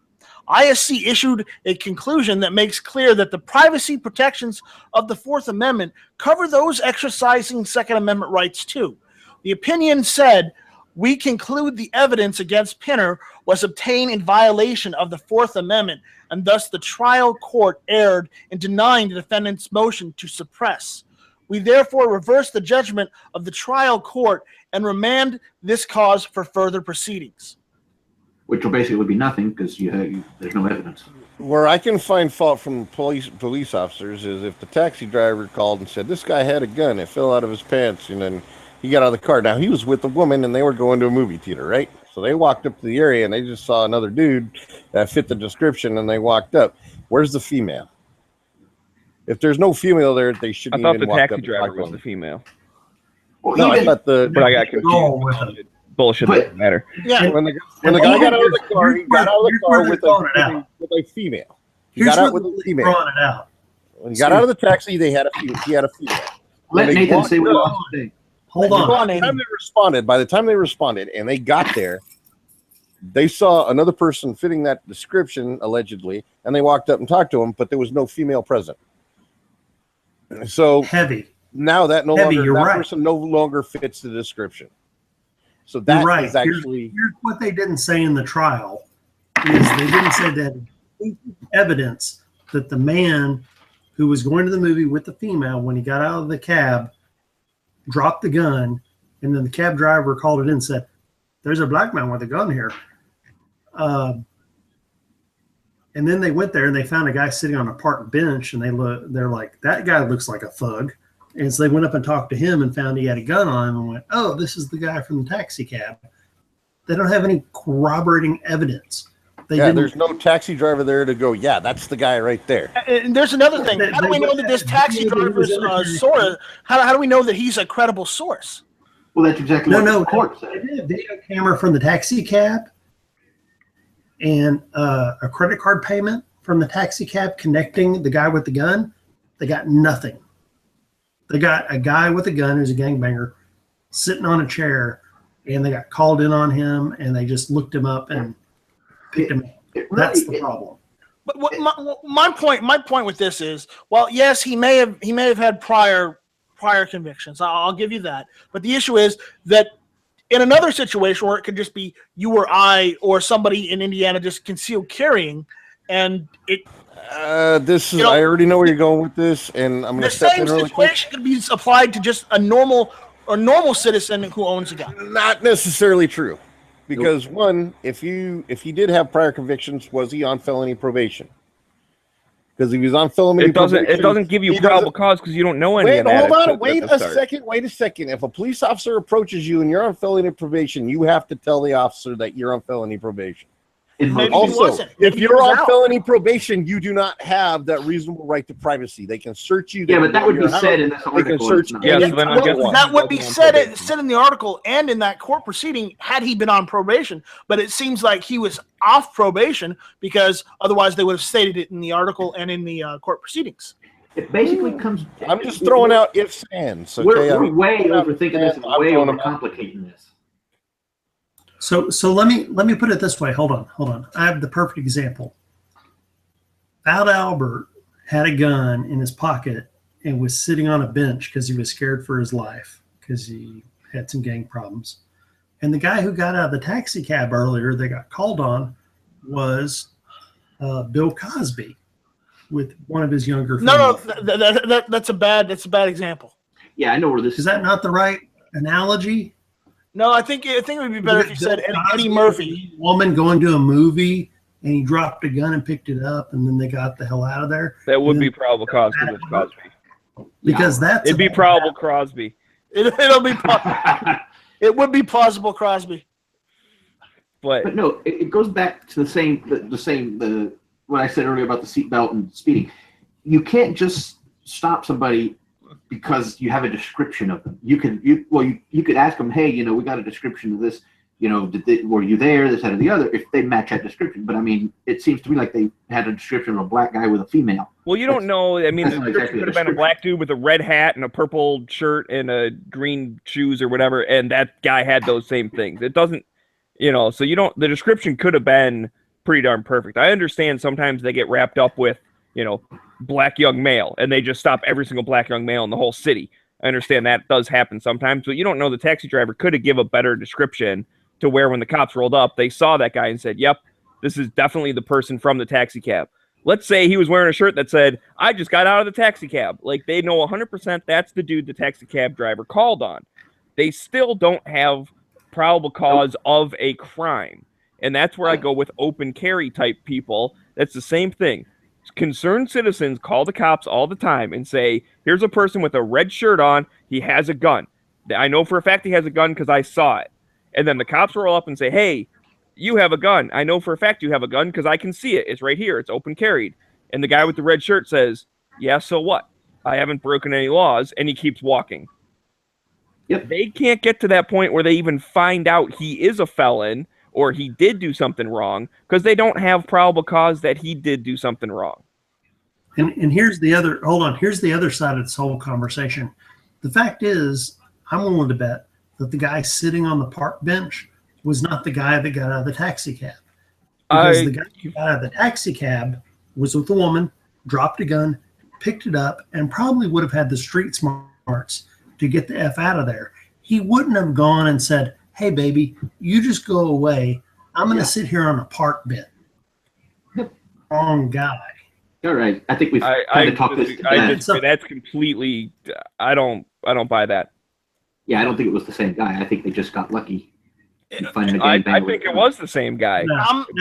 ISC issued a conclusion that makes clear that the privacy protections of the Fourth Amendment cover those exercising Second Amendment rights too. The opinion said, we conclude the evidence against Pinner was obtained in violation of the Fourth Amendment, and thus the trial court erred in denying the defendant's motion to suppress. We therefore reverse the judgment of the trial court and remand this cause for further proceedings. Which will basically be nothing because there's no evidence. Where I can find fault from police officers is if the taxi driver called and said, this guy had a gun, it fell out of his pants, and then he got out of the car. Now, he was with a woman, and they were going to a movie theater, right? So they walked up to the area, and they just saw another dude that fit the description, and they walked up. Where's the female? If there's no female there, they shouldn't even walk up. I thought the taxi driver was the female. Well, no, I thought but I got confused. Bullshit doesn't matter. Yeah. When the guy got out of the car, he got out of the car with a female. He got out with a female. When he got out of the taxi, he had a female. Let Nathan say what he wants to say. Hold on. By the time they responded, and they got there, they saw another person fitting that description, allegedly, and they walked up and talked to him, but there was no female present. So now that person no longer fits the description. So that is actually here's what they didn't say in the trial is they didn't say that evidence that the man who was going to the movie with the female, when he got out of the cab, dropped the gun, and then the cab driver called it in and said, there's a black man with a gun here. And then they went there and they found a guy sitting on a park bench, and they're like, that guy looks like a thug. And so they went up and talked to him and found he had a gun on him and went, oh, this is the guy from the taxi cab. They don't have any corroborating evidence. There's no taxi driver there to go, yeah, that's the guy right there. And there's another thing. How do we know that this taxi driver's source, how do we know that he's a credible source? Well, that's exactly what the court said. They did a video camera from the taxi cab and a credit card payment from the taxi cab connecting the guy with the gun. They got nothing. They got a guy with a gun who's a gangbanger sitting on a chair, and they got called in on him, and they just looked him up and picked him up. That's the problem. But my point with this is, well, yes, he may have had prior convictions. I'll give you that. But the issue is that in another situation where it could just be you or I or somebody in Indiana just concealed carrying, and it. I already know where you're going with this, and I'm going to step in really quick. The same situation could be applied to just a normal citizen who owns a gun. Not necessarily true, because one, if he did have prior convictions, was he on felony probation? Because if he's on felony probation, it doesn't give you probable cause because you don't know any of that. Wait a second. If a police officer approaches you and you're on felony probation, you have to tell the officer that you're on felony probation. Also, if you're on felony probation, you do not have that reasonable right to privacy. They can search you. Yeah, but that would be said in this article. That would be said in the article and in that court proceeding had he been on probation. But it seems like he was off probation because otherwise they would have stated it in the article and in the court proceedings. It basically comes. I'm just throwing out ifs and ands. Okay? We're way overthinking this. Way overcomplicating this. So let me put it this way. Hold on. I have the perfect example. Al Albert had a gun in his pocket and was sitting on a bench because he was scared for his life because he had some gang problems. And the guy who got out of the taxi cab earlier that got called on was Bill Cosby with one of his younger No, family. that's a bad example. Yeah, I know where this Is that not the right analogy? No, I think it would be better if you said Eddie Murphy. Woman going to a movie and he dropped a gun and picked it up and then they got the hell out of there. That would be probable cause for Cosby. Because that's It'd be probable Crosby. It'll be it would be plausible Crosby. But no, it goes back to the same what I said earlier about the seatbelt and speeding. You can't just stop somebody because you have a description of them. You could ask them, hey, we got a description of this. Were you there? This, that, or the other. If they match that description, but I mean, it seems to me like they had a description of a black guy with a female. Well, you don't know. I mean, the description exactly could have been a black dude with a red hat and a purple shirt and a green shoes or whatever, and that guy had those same things. It doesn't, so you don't. The description could have been pretty darn perfect. I understand sometimes they get wrapped up with, black young male, and they just stop every single black young male in the whole city. I understand that does happen sometimes, but you don't know. The taxi driver could have given a better description to where when the cops rolled up, they saw that guy and said, yep, this is definitely the person from the taxi cab. Let's say he was wearing a shirt that said, I just got out of the taxi cab. Like, they know 100% that's the dude the taxi cab driver called on. They still don't have probable cause of a crime. And that's where I go with open carry type people. That's the same thing. Concerned citizens call the cops all the time and say, here's a person with a red shirt on. He has a gun. I know for a fact he has a gun because I saw it. And then the cops roll up and say, hey, you have a gun. I know for a fact you have a gun because I can see it. It's right here. It's open carried. And the guy with the red shirt says, yeah, so what? I haven't broken any laws. And he keeps walking. Yep. They can't get to that point where they even find out he is a felon or he did do something wrong because they don't have probable cause that he did do something wrong. And here's the other, here's the other side of this whole conversation. The fact is, I'm willing to bet that the guy sitting on the park bench was not the guy that got out of the taxi cab. Because the guy who got out of the taxi cab was with a woman, dropped a gun, picked it up, and probably would have had the street smarts to get the F out of there. He wouldn't have gone and said, hey, baby, you just go away. I'm going to sit here on a park bench. Wrong guy. All right. I think we've kind of talked this. That's completely, I don't buy that. Yeah, I don't think it was the same guy. I think they just got lucky. I think it was the same guy.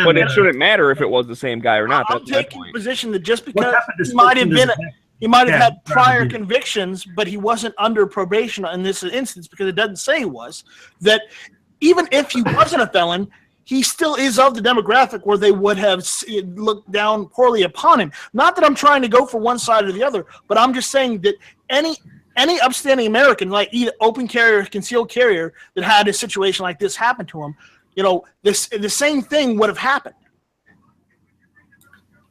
But it shouldn't matter if it was the same guy or not. I'm taking the position that just because he might have had prior convictions, but he wasn't under probation in this instance because it doesn't say he was, that even if he wasn't a felon, he still is of the demographic where they would have looked down poorly upon him. Not that I'm trying to go for one side or the other, but I'm just saying that any upstanding American, like either open carrier, concealed carrier, that had a situation like this happen to him, the same thing would have happened.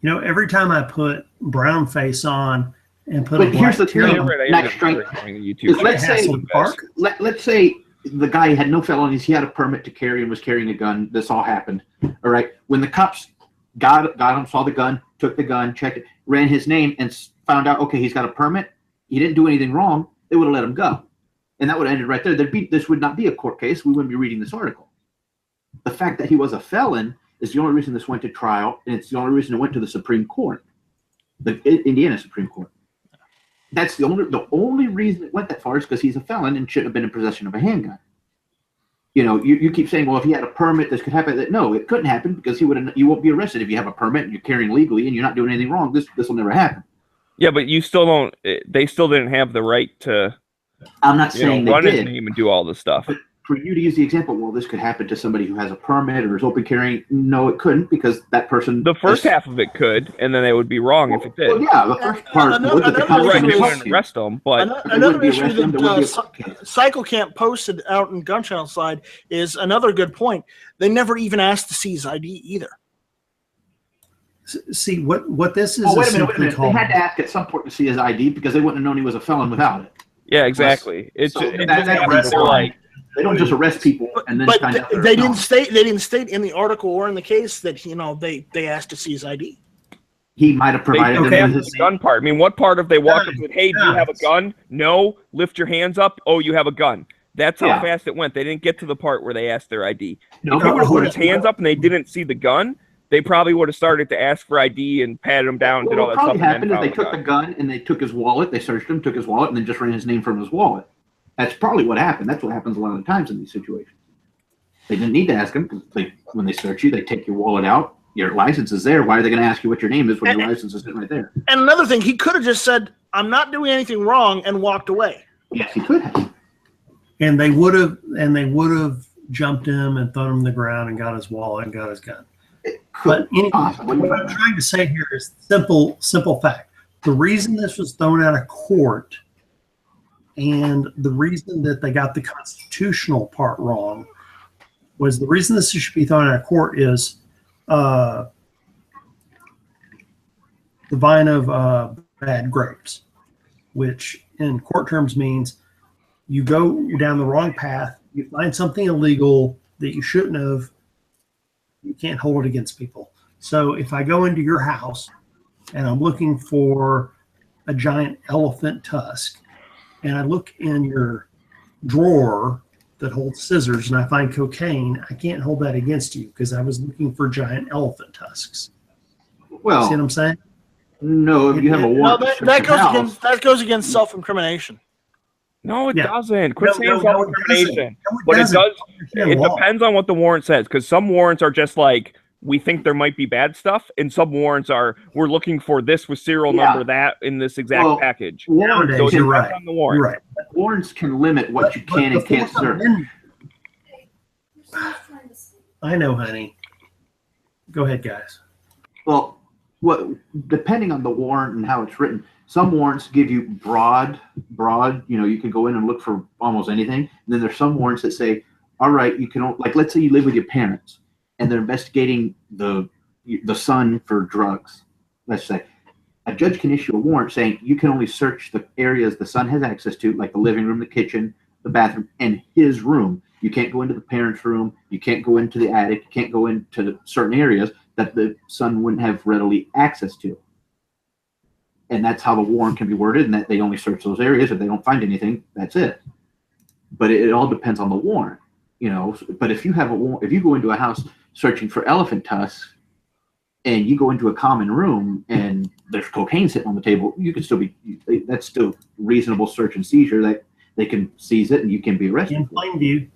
Every time I put brown face on and put but here's the thing, let's say the guy had no felonies, he had a permit to carry and was carrying a gun. This all happened. All right. When the cops got him, saw the gun, took the gun, checked it, ran his name, and found out, okay, he's got a permit, he didn't do anything wrong, they would have let him go. And that would have ended right there. This would not be a court case. We wouldn't be reading this article. The fact that he was a felon is the only reason this went to trial, and it's the only reason it went to the Supreme Court, the Indiana Supreme Court. That's the only reason it went that far is because he's a felon and shouldn't have been in possession of a handgun. You keep saying, well, if he had a permit, this could happen. No, it couldn't happen because you won't be arrested if you have a permit and you're carrying legally and you're not doing anything wrong. This will never happen. Yeah, but you still don't. They still didn't have the right to. I'm not saying they run did. His name and do all this stuff. But for you to use the example, well, this could happen to somebody who has a permit or is open carrying. No, it couldn't because that person. The first half of it could, and then they would be wrong if it did. Well, yeah, the first part. They wouldn't arrest them, but another issue that Cycle Camp posted out in Gun Channel side is another good point. They never even asked to see his ID either. See what this is. Oh, wait a minute. They had to ask at some point to see his ID because they wouldn't have known he was a felon without it. Yeah, exactly. They don't just arrest people and then find out they didn't state in the article or in the case that they asked to see his ID. he might have provided them with his the gun part. I mean, what part of they walk up and said, "Hey, do you have a gun?" No. Lift your hands up. Oh, you have a gun. That's how fast it went. They didn't get to the part where they asked their ID. No, if he would have put his hands up and they didn't see the gun, they probably would have started to ask for ID and patted him down, did all that stuff. What probably happened is they took the gun and they took his wallet. They searched him, took his wallet, and then just ran his name from his wallet. That's probably what happened. That's what happens a lot of the times in these situations. They didn't need to ask him. When they search you, they take your wallet out. Your license is there. Why are they going to ask you what your name is when your license is sitting right there? And another thing, he could have just said, "I'm not doing anything wrong," and walked away. Yes, he could have. And they would have jumped him and thrown him on the ground and got his wallet and got his gun. But anyway, what I'm trying to say here is simple fact. The reason this was thrown out of court and the reason that they got the constitutional part wrong was the reason this should be thrown out of court is the vine of bad grapes, which in court terms means you go down the wrong path, you find something illegal that you shouldn't have, you can't hold it against people. So if I go into your house and I'm looking for a giant elephant tusk and I look in your drawer that holds scissors and I find cocaine, I can't hold that against you because I was looking for giant elephant tusks. Well, see what I'm saying? No, if you have a warrant. No, that goes against self-incrimination. No, it doesn't. Quit saying self-incrimination. But it does. It depends on what the warrant says, because some warrants are just like, we think there might be bad stuff, and some warrants are, we're looking for this with serial number, that in this exact package. Nowadays, so you're right. On the warrant. You're right. Warrants can limit what you can and can't search. I know, honey. Go ahead, guys. Well, depending on the warrant and how it's written, some warrants give you broad, you can go in and look for almost anything. And then there's some warrants that say, all right, you can, like, let's say you live with your parents and they're investigating the son for drugs. Let's say a judge can issue a warrant saying you can only search the areas the son has access to, like the living room, the kitchen, the bathroom, and his room. You can't go into the parents' room. You can't go into the attic. You can't go into certain areas that the son wouldn't have readily access to. And that's how the warrant can be worded, and that they only search those areas. If they don't find anything, that's it. But it all depends on the warrant, But if you have if you go into a house searching for elephant tusks, and you go into a common room and there's cocaine sitting on the table, you can still that's still reasonable search and seizure. That they can seize it and you can be arrested. In plain view.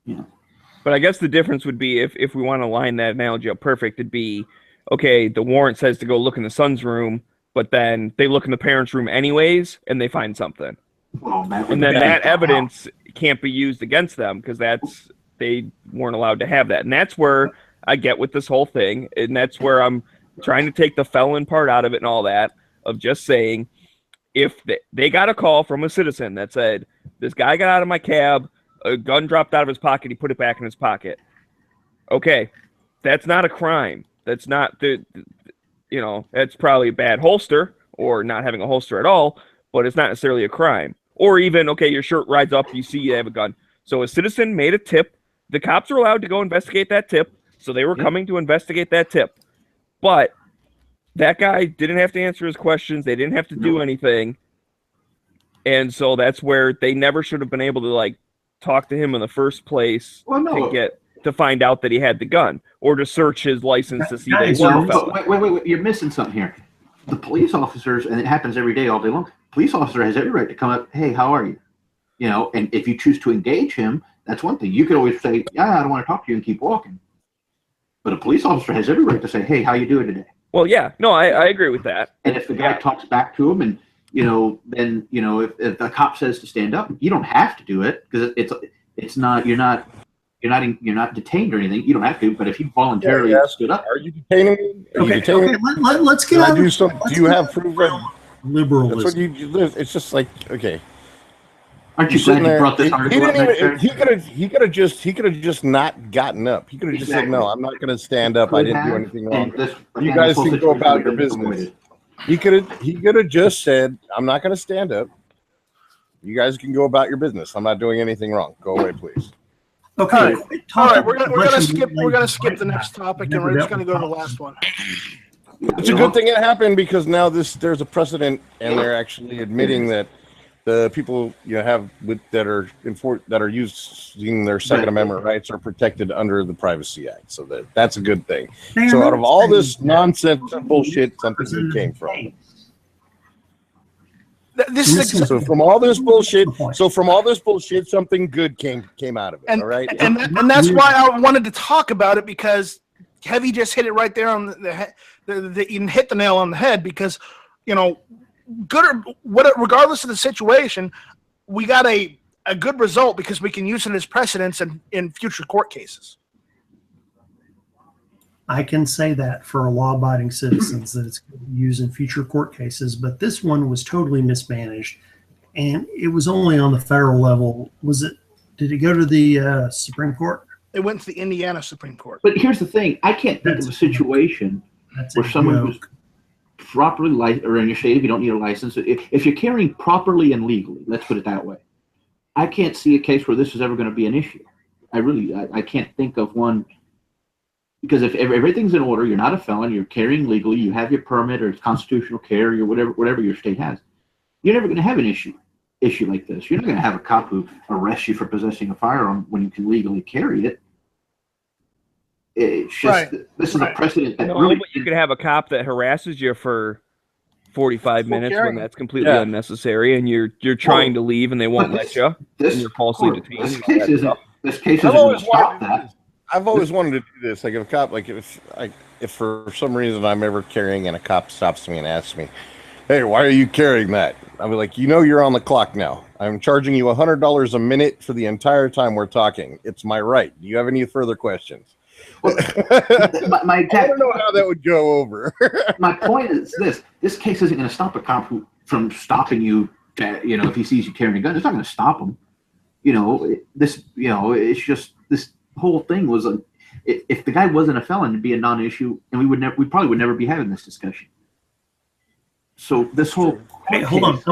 Yeah. But I guess the difference would be if we want to line that analogy up perfect, it'd be, okay, the warrant says to go look in the son's room, but then they look in the parents' room anyways, and they find something. Well, and then that evidence can't be used against them because they weren't allowed to have that. And that's where I get with this whole thing, and that's where I'm trying to take the felon part out of it and all that, of just saying, if they got a call from a citizen that said, this guy got out of my cab, a gun dropped out of his pocket, he put it back in his pocket. Okay, that's not a crime. That's not that's probably a bad holster or not having a holster at all, but it's not necessarily a crime. Or even, okay, your shirt rides up, you see you have a gun. So a citizen made a tip. The cops are allowed to go investigate that tip. So they were coming to investigate that tip. But that guy didn't have to answer his questions. They didn't have to do anything. And so that's where they never should have been able to talk to him in the first place to find out that he had the gun or to search his license to see that he was a felon. Wait, you're missing something here. The police officers, and it happens every day, all day long, police officer has every right to come up, hey, how are you? And if you choose to engage him, that's one thing. You could always say, yeah, I don't want to talk to you and keep walking. But a police officer has every right to say, hey, how you doing today? Well, yeah, no, I agree with that. And if the guy talks back to him and, then, if the cop says to stand up, you don't have to do it because it's not, you're not detained or anything. You don't have to, but if you voluntarily stood up. Are you detaining me? Okay. Let's get on. Do you have proof of liberalism? That's what you live. It's just like, okay. Aren't you glad you brought this article up? He could have just not gotten up. He could have just said, no, I'm not going to stand up. I didn't do anything wrong. You guys can go about your business. He could have just said, I'm not going to stand up. You guys can go about your business. I'm not doing anything wrong. Go away, please. Okay. All right. We're gonna skip the next topic, and we're just gonna go to the last one. It's a good thing it happened because now there's a precedent, and they're actually admitting that the people that are using their Second Amendment rights are protected under the Privacy Act. So that's a good thing. So out of all this nonsense and bullshit, something good came from. So from all this bullshit, something good came out of it. And, all right, and that's why I wanted to talk about it, because Heavy just hit it right there on the head. You hit the nail on the head, because good or regardless of the situation, we got a good result because we can use it as precedents in future court cases. I can say that for law-abiding citizens that it's going to be used in future court cases, but this one was totally mismanaged, and it was only on the federal level. Did it go to the Supreme Court? It went to the Indiana Supreme Court. But here's the thing: I can't think of a situation where someone who's properly licensed, or in your state, if you don't need a license, if you're carrying properly and legally, let's put it that way, I can't see a case where this is ever going to be an issue. I can't think of one. Because if everything's in order, you're not a felon, you're carrying legally, you have your permit or it's constitutional carry or whatever your state has, you're never going to have an issue like this. You're not going to have a cop who arrests you for possessing a firearm when you can legally carry it. It's just this is a precedent that but you could have a cop that harasses you for 45 minutes when that's completely unnecessary, and you're trying to leave and they won't let you, and you're falsely detained. This case isn't going to stop that. I've always wanted to do this. Like if a cop, if for some reason I'm ever carrying and a cop stops me and asks me, "Hey, why are you carrying that?" I'll be like, "You're on the clock now. I'm charging you $100 a minute for the entire time we're talking. It's my right. Do you have any further questions?" Well, I don't know how that would go over. My point is this case isn't going to stop a cop from stopping you. If he sees you carrying a gun, it's not going to stop him. It's just this whole thing was if the guy wasn't a felon, it'd be a non-issue, and we probably would never be having this discussion. So this whole hold on.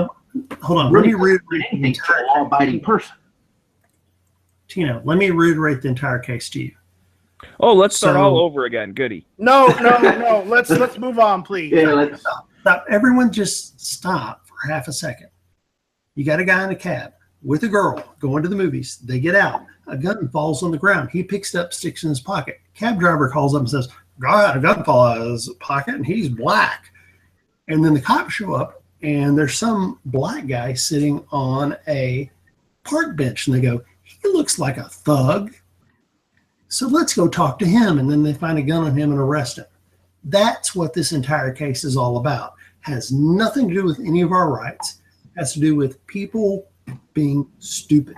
Really let me reiterate anything to a law-abiding person. Tino, let me reiterate the entire case to you. Oh, let's start all over again. Goody. No. Let's move on, please. Yeah, let's stop. Everyone, just stop for half a second. You got a guy in a cab with a girl going to the movies. They get out. A gun falls on the ground. He picks it up, sticks it in his pocket. Cab driver calls up and says, "God, a gun fall out of his pocket, and he's black." And then the cops show up, and there's some black guy sitting on a park bench, and they go, "He looks like a thug. So let's go talk to him." And then they find a gun on him and arrest him. That's what this entire case is all about. Has nothing to do with any of our rights. Has to do with people being stupid.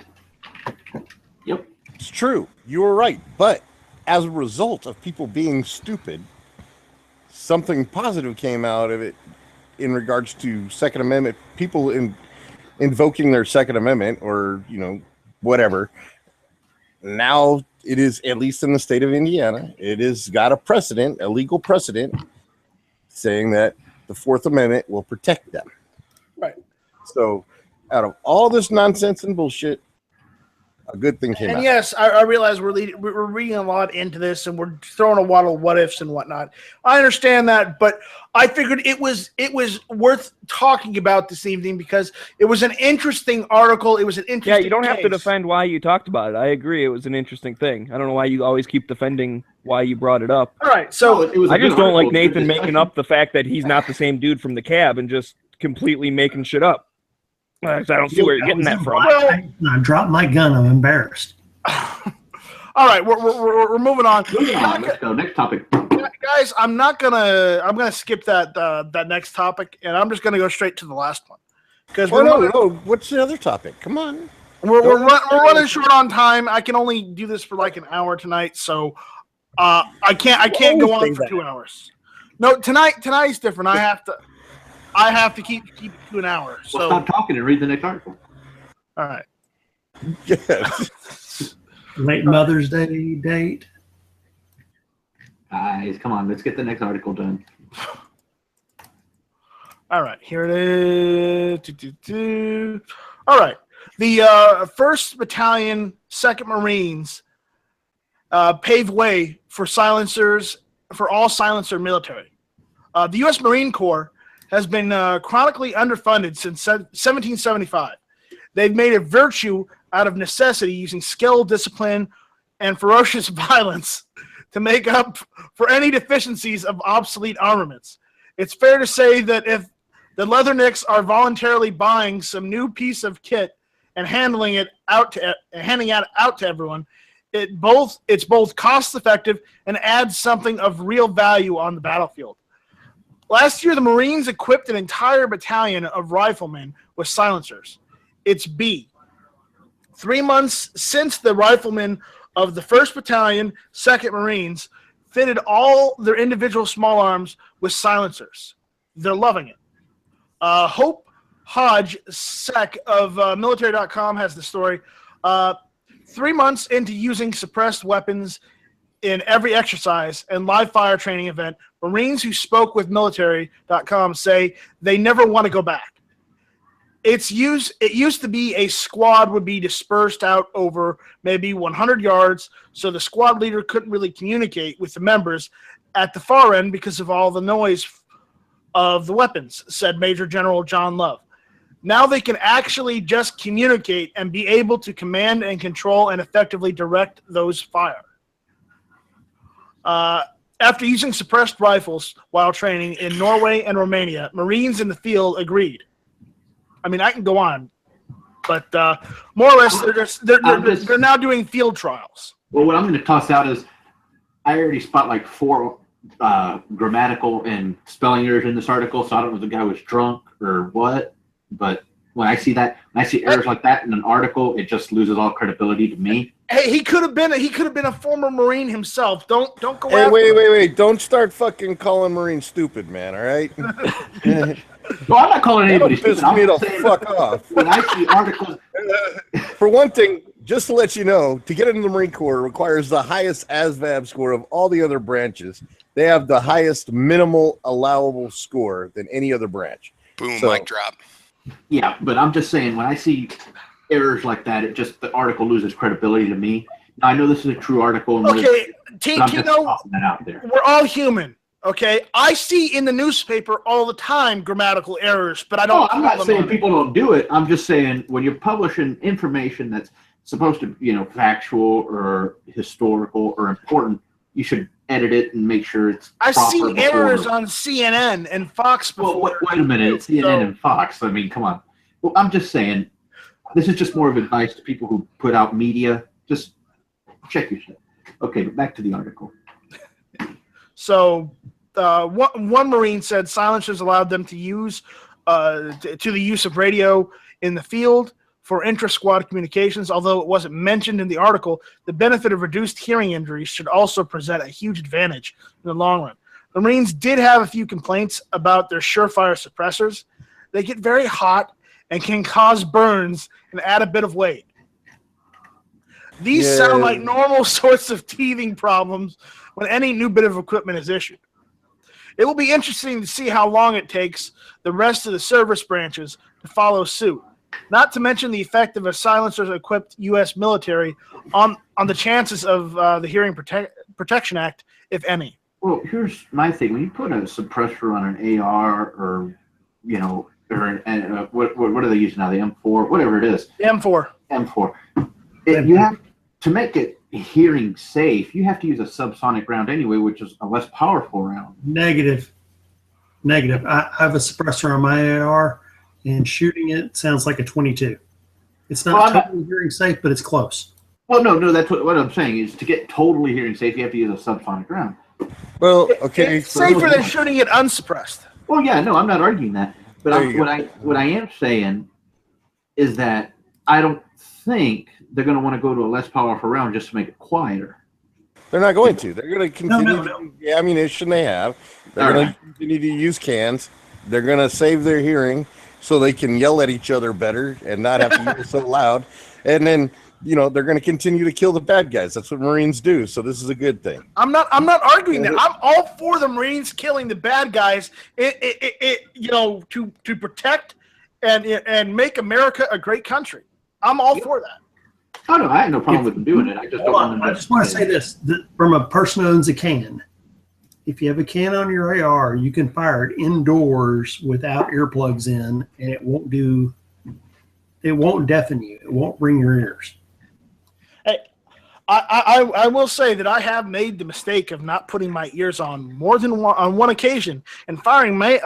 Yep. It's true. You were right. But as a result of people being stupid, something positive came out of it in regards to Second Amendment, people invoking their Second Amendment or, whatever. Now it is, at least in the state of Indiana, it has got a legal precedent saying that the Fourth Amendment will protect them. Right. So out of all this nonsense and bullshit, a good thing came out. And yes, I realize we're reading a lot into this, and we're throwing a lot of what ifs and whatnot. I understand that, but I figured it was worth talking about this evening because it was an interesting article. It was an interesting. Yeah, you don't have to defend why you talked about it. I agree, it was an interesting thing. I don't know why you always keep defending why you brought it up. All right, so I just don't like Nathan making up the fact that he's not the same dude from the cab and just completely making shit up. I don't see where you're getting that from. I dropped my gun. I'm embarrassed. All right, we're moving on. Let's go. Next topic. Guys, I'm gonna skip that next topic, and I'm just gonna go straight to the last one. Because no. What's the other topic? Come on. We're running short on time. I can only do this for like an hour tonight, so I can't go on for 2 hours. No, tonight's different. I have to keep it to an hour. So stop talking and read the next article. All right. Yes. Late Mother's Day date. Guys, come on. Let's get the next article done. All right. Here it is. All right. The 1st Battalion, 2nd Marines pave way for all silencer military. The U.S. Marine Corps has been chronically underfunded since 1775. They've made a virtue out of necessity, using skill, discipline, and ferocious violence to make up for any deficiencies of obsolete armaments. It's fair to say that if the Leathernecks are voluntarily buying some new piece of kit and handing it out to everyone, it's both cost effective and adds something of real value on the battlefield. Last year, the Marines equipped an entire battalion of riflemen with silencers. It's B. 3 months since the riflemen of the 1st Battalion, 2nd Marines, fitted all their individual small arms with silencers. They're loving it. Hope Hodge Sec of military.com has the story. 3 months into using suppressed weapons in every exercise and live fire training event, Marines who spoke with military.com say they never want to go back. It used to be a squad would be dispersed out over maybe 100 yards, so the squad leader couldn't really communicate with the members at the far end because of all the noise of the weapons, said Major General John Love. Now they can actually just communicate and be able to command and control and effectively direct those fire. After using suppressed rifles while training in Norway and Romania, Marines in the field agreed. I mean, I can go on, but more or less, they're now doing field trials. Well, what I'm going to toss out is I already spot like 4 grammatical and spelling errors in this article, so I don't know if the guy was drunk or what. But when I see errors like that in an article, it just loses all credibility to me. Hey, he could have been a former Marine himself. Don't go. Hey, wait! Don't start fucking calling Marines stupid, man. All right. Well, I'm not calling anybody stupid. I'm just saying, fuck off. When I see articles, for one thing, just to let you know, to get into the Marine Corps requires the highest ASVAB score of all the other branches. They have the highest minimal allowable score than any other branch. Boom, mic drop. Yeah, but I'm just saying, when I see errors like that, the article loses credibility to me. Now, I know this is a true article. Okay, Tino, we're all human. Okay, I see in the newspaper all the time grammatical errors, but I don't. Oh, I'm not saying people don't do it. I'm just saying when you're publishing information that's supposed to, factual or historical or important, you should edit it and make sure it's. I've seen errors on CNN and Fox before. Well, wait a minute, CNN and Fox. I mean, come on. Well, I'm just saying, this is just more of advice to people who put out media. Just check your shit. Okay, but back to the article. So, one Marine said silencers allowed them to use the use of radio in the field for intra-squad communications. Although it wasn't mentioned in the article, the benefit of reduced hearing injuries should also present a huge advantage in the long run. The Marines did have a few complaints about their surefire suppressors. They get very hot and can cause burns and add a bit of weight. These sound like normal sorts of teething problems when any new bit of equipment is issued. It will be interesting to see how long it takes the rest of the service branches to follow suit, not to mention the effect of a silencer-equipped U.S. military on the chances of the Hearing Protection Act, if any. Well, here's my thing. When you put a suppressor on an AR or, what do they use now, the M4, whatever it is. The M4. You have to make it hearing safe, you have to use a subsonic round anyway, which is a less powerful round. Negative. I have a suppressor on my AR, and shooting it sounds like a 22. It's not totally hearing safe, but it's close. Well, no, that's what I'm saying is to get totally hearing safe, you have to use a subsonic round. Well, okay. It's safer than shooting it unsuppressed. Well, yeah, no, I'm not arguing that. But what I am saying is that I don't think they're going to want to go to a less powerful round just to make it quieter. They're not going to. They're going to continue to use the ammunition they have. They're going to continue to use cans. They're going to save their hearing so they can yell at each other better and not have to yell so loud. And then, they're going to continue to kill the bad guys. That's what Marines do. So this is a good thing. I'm not arguing that. I'm all for the Marines killing the bad guys. To protect and make America a great country. I'm all for that. Oh no, I had no problem with them doing it. I just don't want I just want to say this from a person who owns a can. If you have a can on your AR, you can fire it indoors without earplugs in, and it won't deafen you. It won't ring your ears. Hey, I will say that I have made the mistake of not putting my ears on more than one occasion and firing my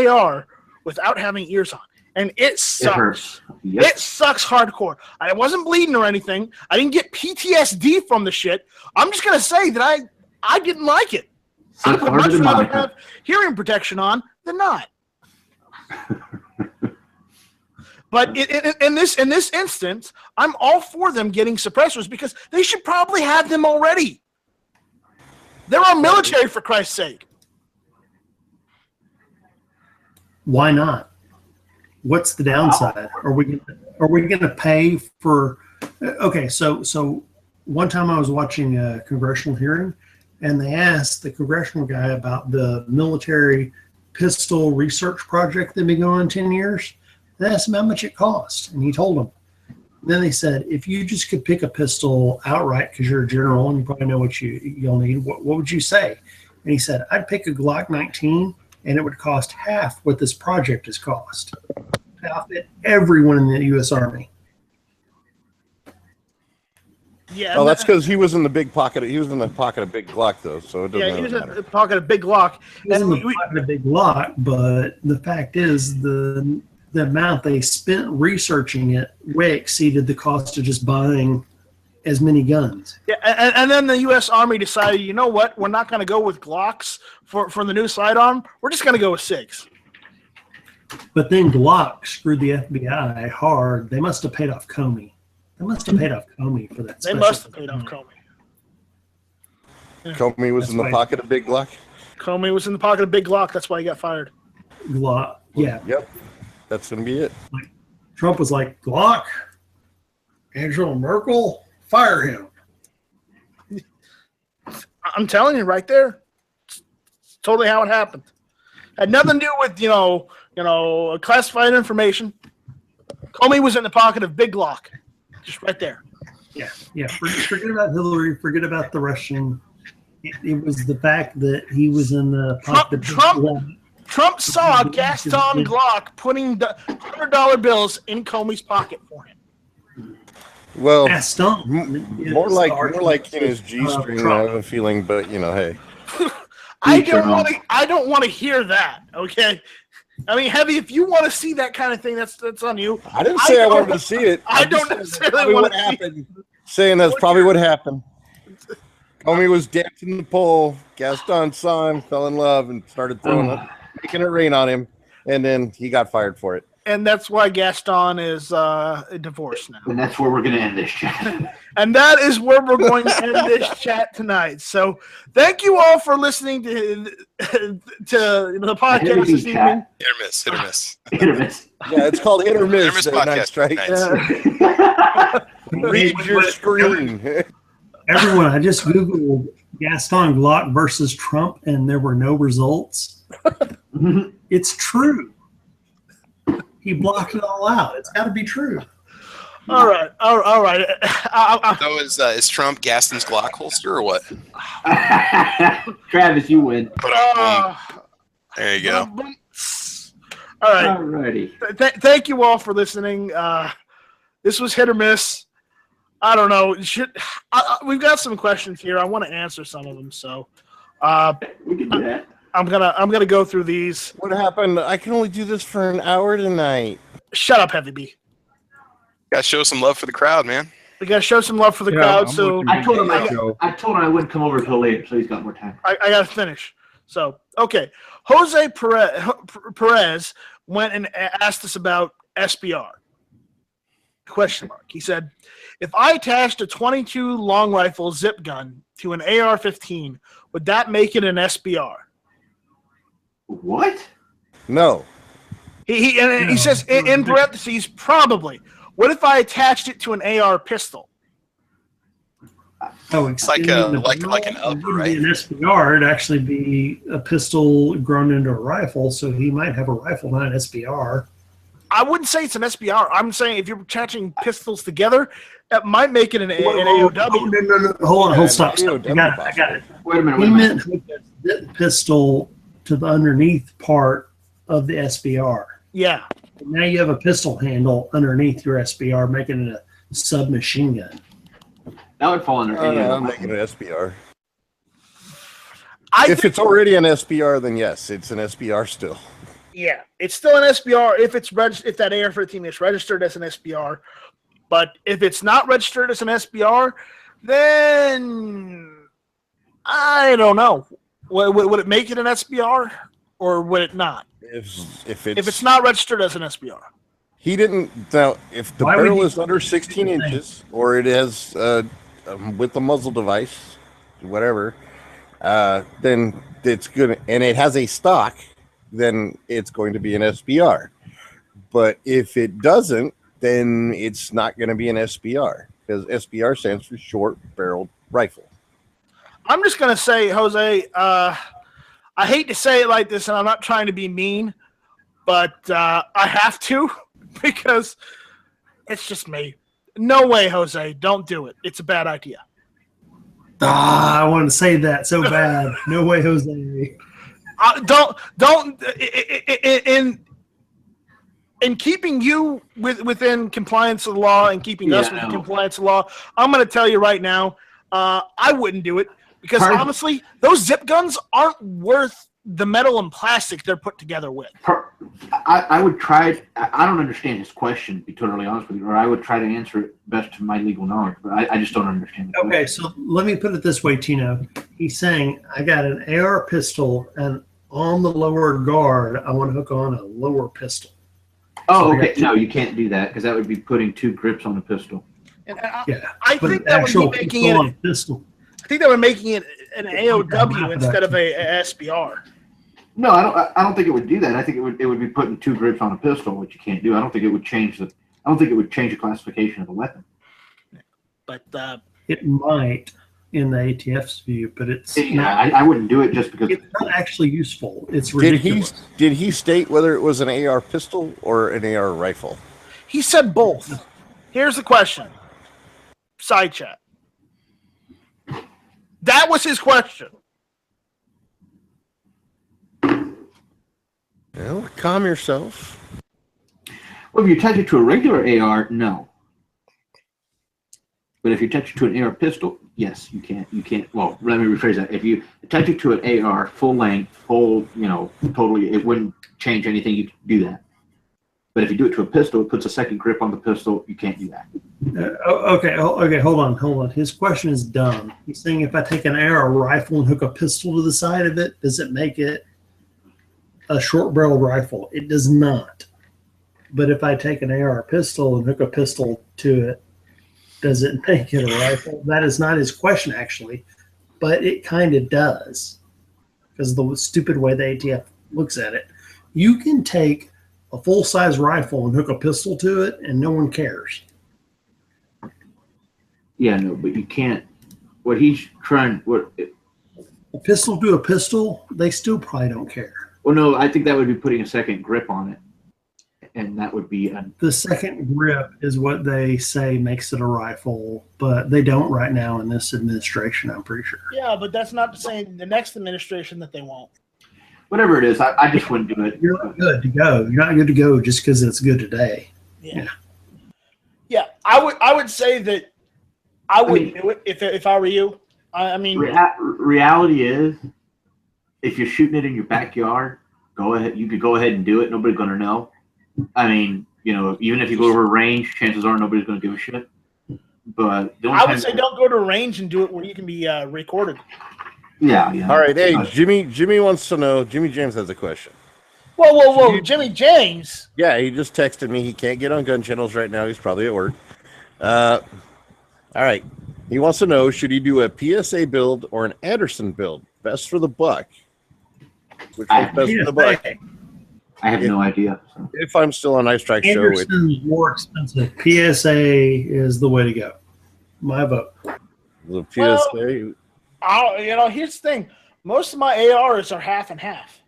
AR without having ears on. And it sucks. It hurts. Yep. It sucks hardcore. I wasn't bleeding or anything. I didn't get PTSD from the shit. I'm just going to say that I didn't like it. I would much rather have hearing protection on than not. But in this instance, I'm all for them getting suppressors because they should probably have them already. They're our military, for Christ's sake. Why not? What's the downside? Are we going to pay for? Okay, so one time I was watching a congressional hearing, and they asked the congressional guy about the military pistol research project they've been going on 10 years. They asked him how much it cost, and he told them. Then they said, if you just could pick a pistol outright because you're a general and you probably know what you'll need, what would you say? And he said, I'd pick a Glock 19, and it would cost half what this project has cost. Outfit everyone in the U.S. Army. Yeah. Oh, that's because he was in the big pocket. He was in the pocket of Big Glock, though, so it doesn't he was matter. in the pocket of Big Glock. He was in the pocket of Big Glock, but the fact is the amount they spent researching it way exceeded the cost of just buying as many guns. Yeah, and then the U.S. Army decided, you know what? We're not going to go with Glocks for the new sidearm. We're just going to go with SIGs. But then Glock screwed the FBI hard. They must have paid off Comey. They must have paid off Comey for that. They must have paid off Comey. Yeah. Comey was in the pocket of Big Glock? Comey was in the pocket of Big Glock. That's why he got fired. Glock, yeah. Yep. That's going to be it. Trump was like, Glock, Angela Merkel, fire him. I'm telling you right there. It's totally how it happened. Had nothing to do with, classified information. Comey was in the pocket of Big Glock. Just right there. Yeah. Forget about Hillary. Forget about the Russian. It was the fact that he was in the pocket of Big Glock. Trump saw Gaston Glock putting the $100 bills in Comey's pocket for him. Well, Gaston, more like in his G-string, I have a feeling, but hey. I don't want to hear that. Okay, I mean, Heavy, if you want to see that kind of thing, that's on you. I didn't say I wanted to see it. I don't necessarily want to see it. Saying that's probably what happened. Comey was dancing the pole. Gaston saw him, fell in love, and started making it rain on him, and then he got fired for it. And that's why Gaston is divorced now. And that's where we're going to end this chat. And that is where we're going to end this chat tonight. So thank you all for listening to the podcast this evening. Hit or miss. Hit or miss. Hit or miss. Yeah, it's called Hit or Miss. Hit or miss podcast. Night Strike. Read your screen. Everyone, I just Googled Gaston Glock versus Trump, and there were no results. It's true. He blocked it all out. It's got to be true. All right. So is Trump Gaston's Glock holster or what? Travis, you win. There you go. All right. Alrighty. Thank you all for listening. This was Hit or Miss. I don't know. We've got some questions here. I want to answer some of them. So we can do that. I'm gonna go through these. What happened? I can only do this for an hour tonight. Shut up, Heavy B. Gotta show some love for the crowd, man. We gotta show some love for the crowd. So I told him I wouldn't come over until later, so he's got more time. I gotta finish. So okay, Jose Perez went and asked us about SBR. Question mark. He said, if I attached a 22 long rifle zip gun to an AR-15, would that make it an SBR? What? No. He says in parentheses, probably. What if I attached it to an AR pistol? Oh, it's like an upper, right? An SBR, it'd actually be a pistol grown into a rifle, so he might have a rifle, not an SBR. I wouldn't say it's an SBR. I'm saying if you're attaching pistols together, it might make it an AOW. No. Hold on. Stop. I got it. Wait a minute. He meant hook a pistol to the underneath part of the SBR. Yeah. Now you have a pistol handle underneath your SBR, making it a submachine gun. That would fall under. I'm making an SBR. If it's already an SBR, then yes, it's an SBR still. Yeah, it's still an SBR if it's if that AR-15 is registered as an SBR. But if it's not registered as an SBR, then I don't know. Would it make it an SBR or would it not? If it's not registered as an SBR. He didn't. Now, if the barrel is under 16 inches or it has with the muzzle device, whatever, then it's good, and it has a stock, then it's going to be an SBR. But if it doesn't, then it's not going to be an SBR because SBR stands for short barreled rifle. I'm just going to say, Jose, I hate to say it like this, and I'm not trying to be mean, but I have to because it's just me. No way, Jose. Don't do it. It's a bad idea. I want to say that so bad. No way, Jose. Don't. In keeping you within compliance of the law and keeping us within compliance of the law, I'm going to tell you right now, I wouldn't do it because honestly, those zip guns aren't worth the metal and plastic they're put together with. I would try. I don't understand his question, to be totally honest with you, or I would try to answer it best to my legal knowledge, but I just don't understand. Okay, so let me put it this way, Tino. He's saying, I got an AR pistol, and on the lower guard, I want to hook on a lower pistol. Oh, okay. No, you can't do that because that would be putting two grips on the pistol. And I think that would be making it a pistol. I think they were making it an AOW instead of a SBR. No, I don't think it would do that. I think it would be putting two grips on a pistol, which you can't do. I don't think it would change the classification of the weapon. But it might in the ATF's view, but it's not. I wouldn't do it just because it's not actually useful. It's ridiculous. Did he state whether it was an AR pistol or an AR rifle? He said both. Here's the question. Side chat. That was his question. Well, calm yourself. Well, if you attach it to a regular AR, no. But if you attach it to an AR pistol, yes, you can't. You can't. Well, let me rephrase that. If you attach it to an AR, full length, totally, it wouldn't change anything. You can do that. But if you do it to a pistol, it puts a second grip on the pistol. You can't do that. Okay. Hold on. His question is dumb. He's saying if I take an AR rifle and hook a pistol to the side of it, does it make it a short barrel rifle? It does not. But if I take an AR pistol and hook a pistol to it, does it make it a rifle? That is not his question, actually, but it kind of does because of the stupid way the ATF looks at it. You can take a full-size rifle and hook a pistol to it, and no one cares. Yeah, no, but you can't. What he's trying, a pistol to a pistol, they still probably don't care. Well, no, I think that would be putting a second grip on it. And that would be the second grip is what they say makes it a rifle, but they don't right now in this administration, I'm pretty sure. Yeah, but that's not to say the next administration that they won't. Whatever it is, I just wouldn't do it. You're not good to go. You're not good to go just because it's good today. Yeah. I would say that I wouldn't do it if I were you. I mean, reality is, if you're shooting it in your backyard, go ahead. You could go ahead and do it. Nobody's going to know. I mean, even if you go over a range, chances are nobody's going to give a shit. But I would say don't go to a range and do it where you can be recorded. Yeah. All right. Hey, Jimmy wants to know. Jimmy James has a question. Whoa. Jimmy James? Yeah, he just texted me. He can't get on gun channels right now. He's probably at work. All right. He wants to know, should he do a PSA build or an Anderson build? Best for the buck. Which one's best for the buck? I have no idea. So. If I'm still on Ice Track Show, Anderson's more expensive. PSA is the way to go. My vote. The PSA. Well, here's the thing. Most of my ARs are half and half.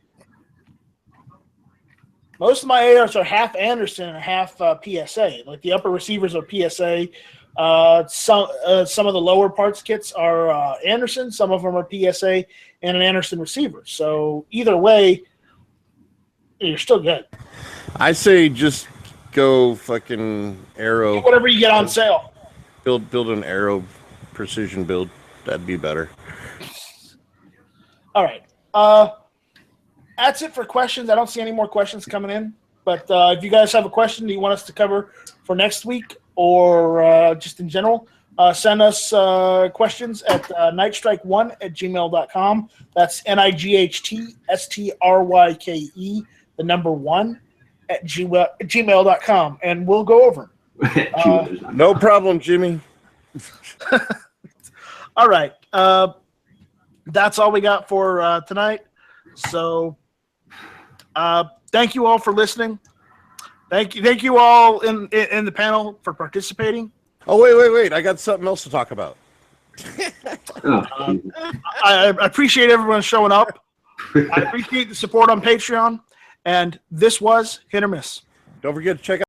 Most of my ARs are half Anderson and half PSA. Like the upper receivers are PSA. Some of the lower parts kits are Anderson. Some of them are PSA and an Anderson receiver. So either way, you're still good. I say just go fucking Arrow. Whatever you get on sale. Build an Arrow precision build. That'd be better. All right. That's it for questions. I don't see any more questions coming in. But if you guys have a question that you want us to cover for next week or just in general, send us questions at nightstrike1@gmail.com. That's NIGHTSTRYKE, the number 1 at gmail.com. And we'll go over them. No problem, Jimmy. All right. That's all we got for tonight. So thank you all for listening. Thank you all in the panel for participating. Oh, wait. I got something else to talk about. I appreciate everyone showing up. I appreciate the support on Patreon. And this was Hit or Miss. Don't forget to check out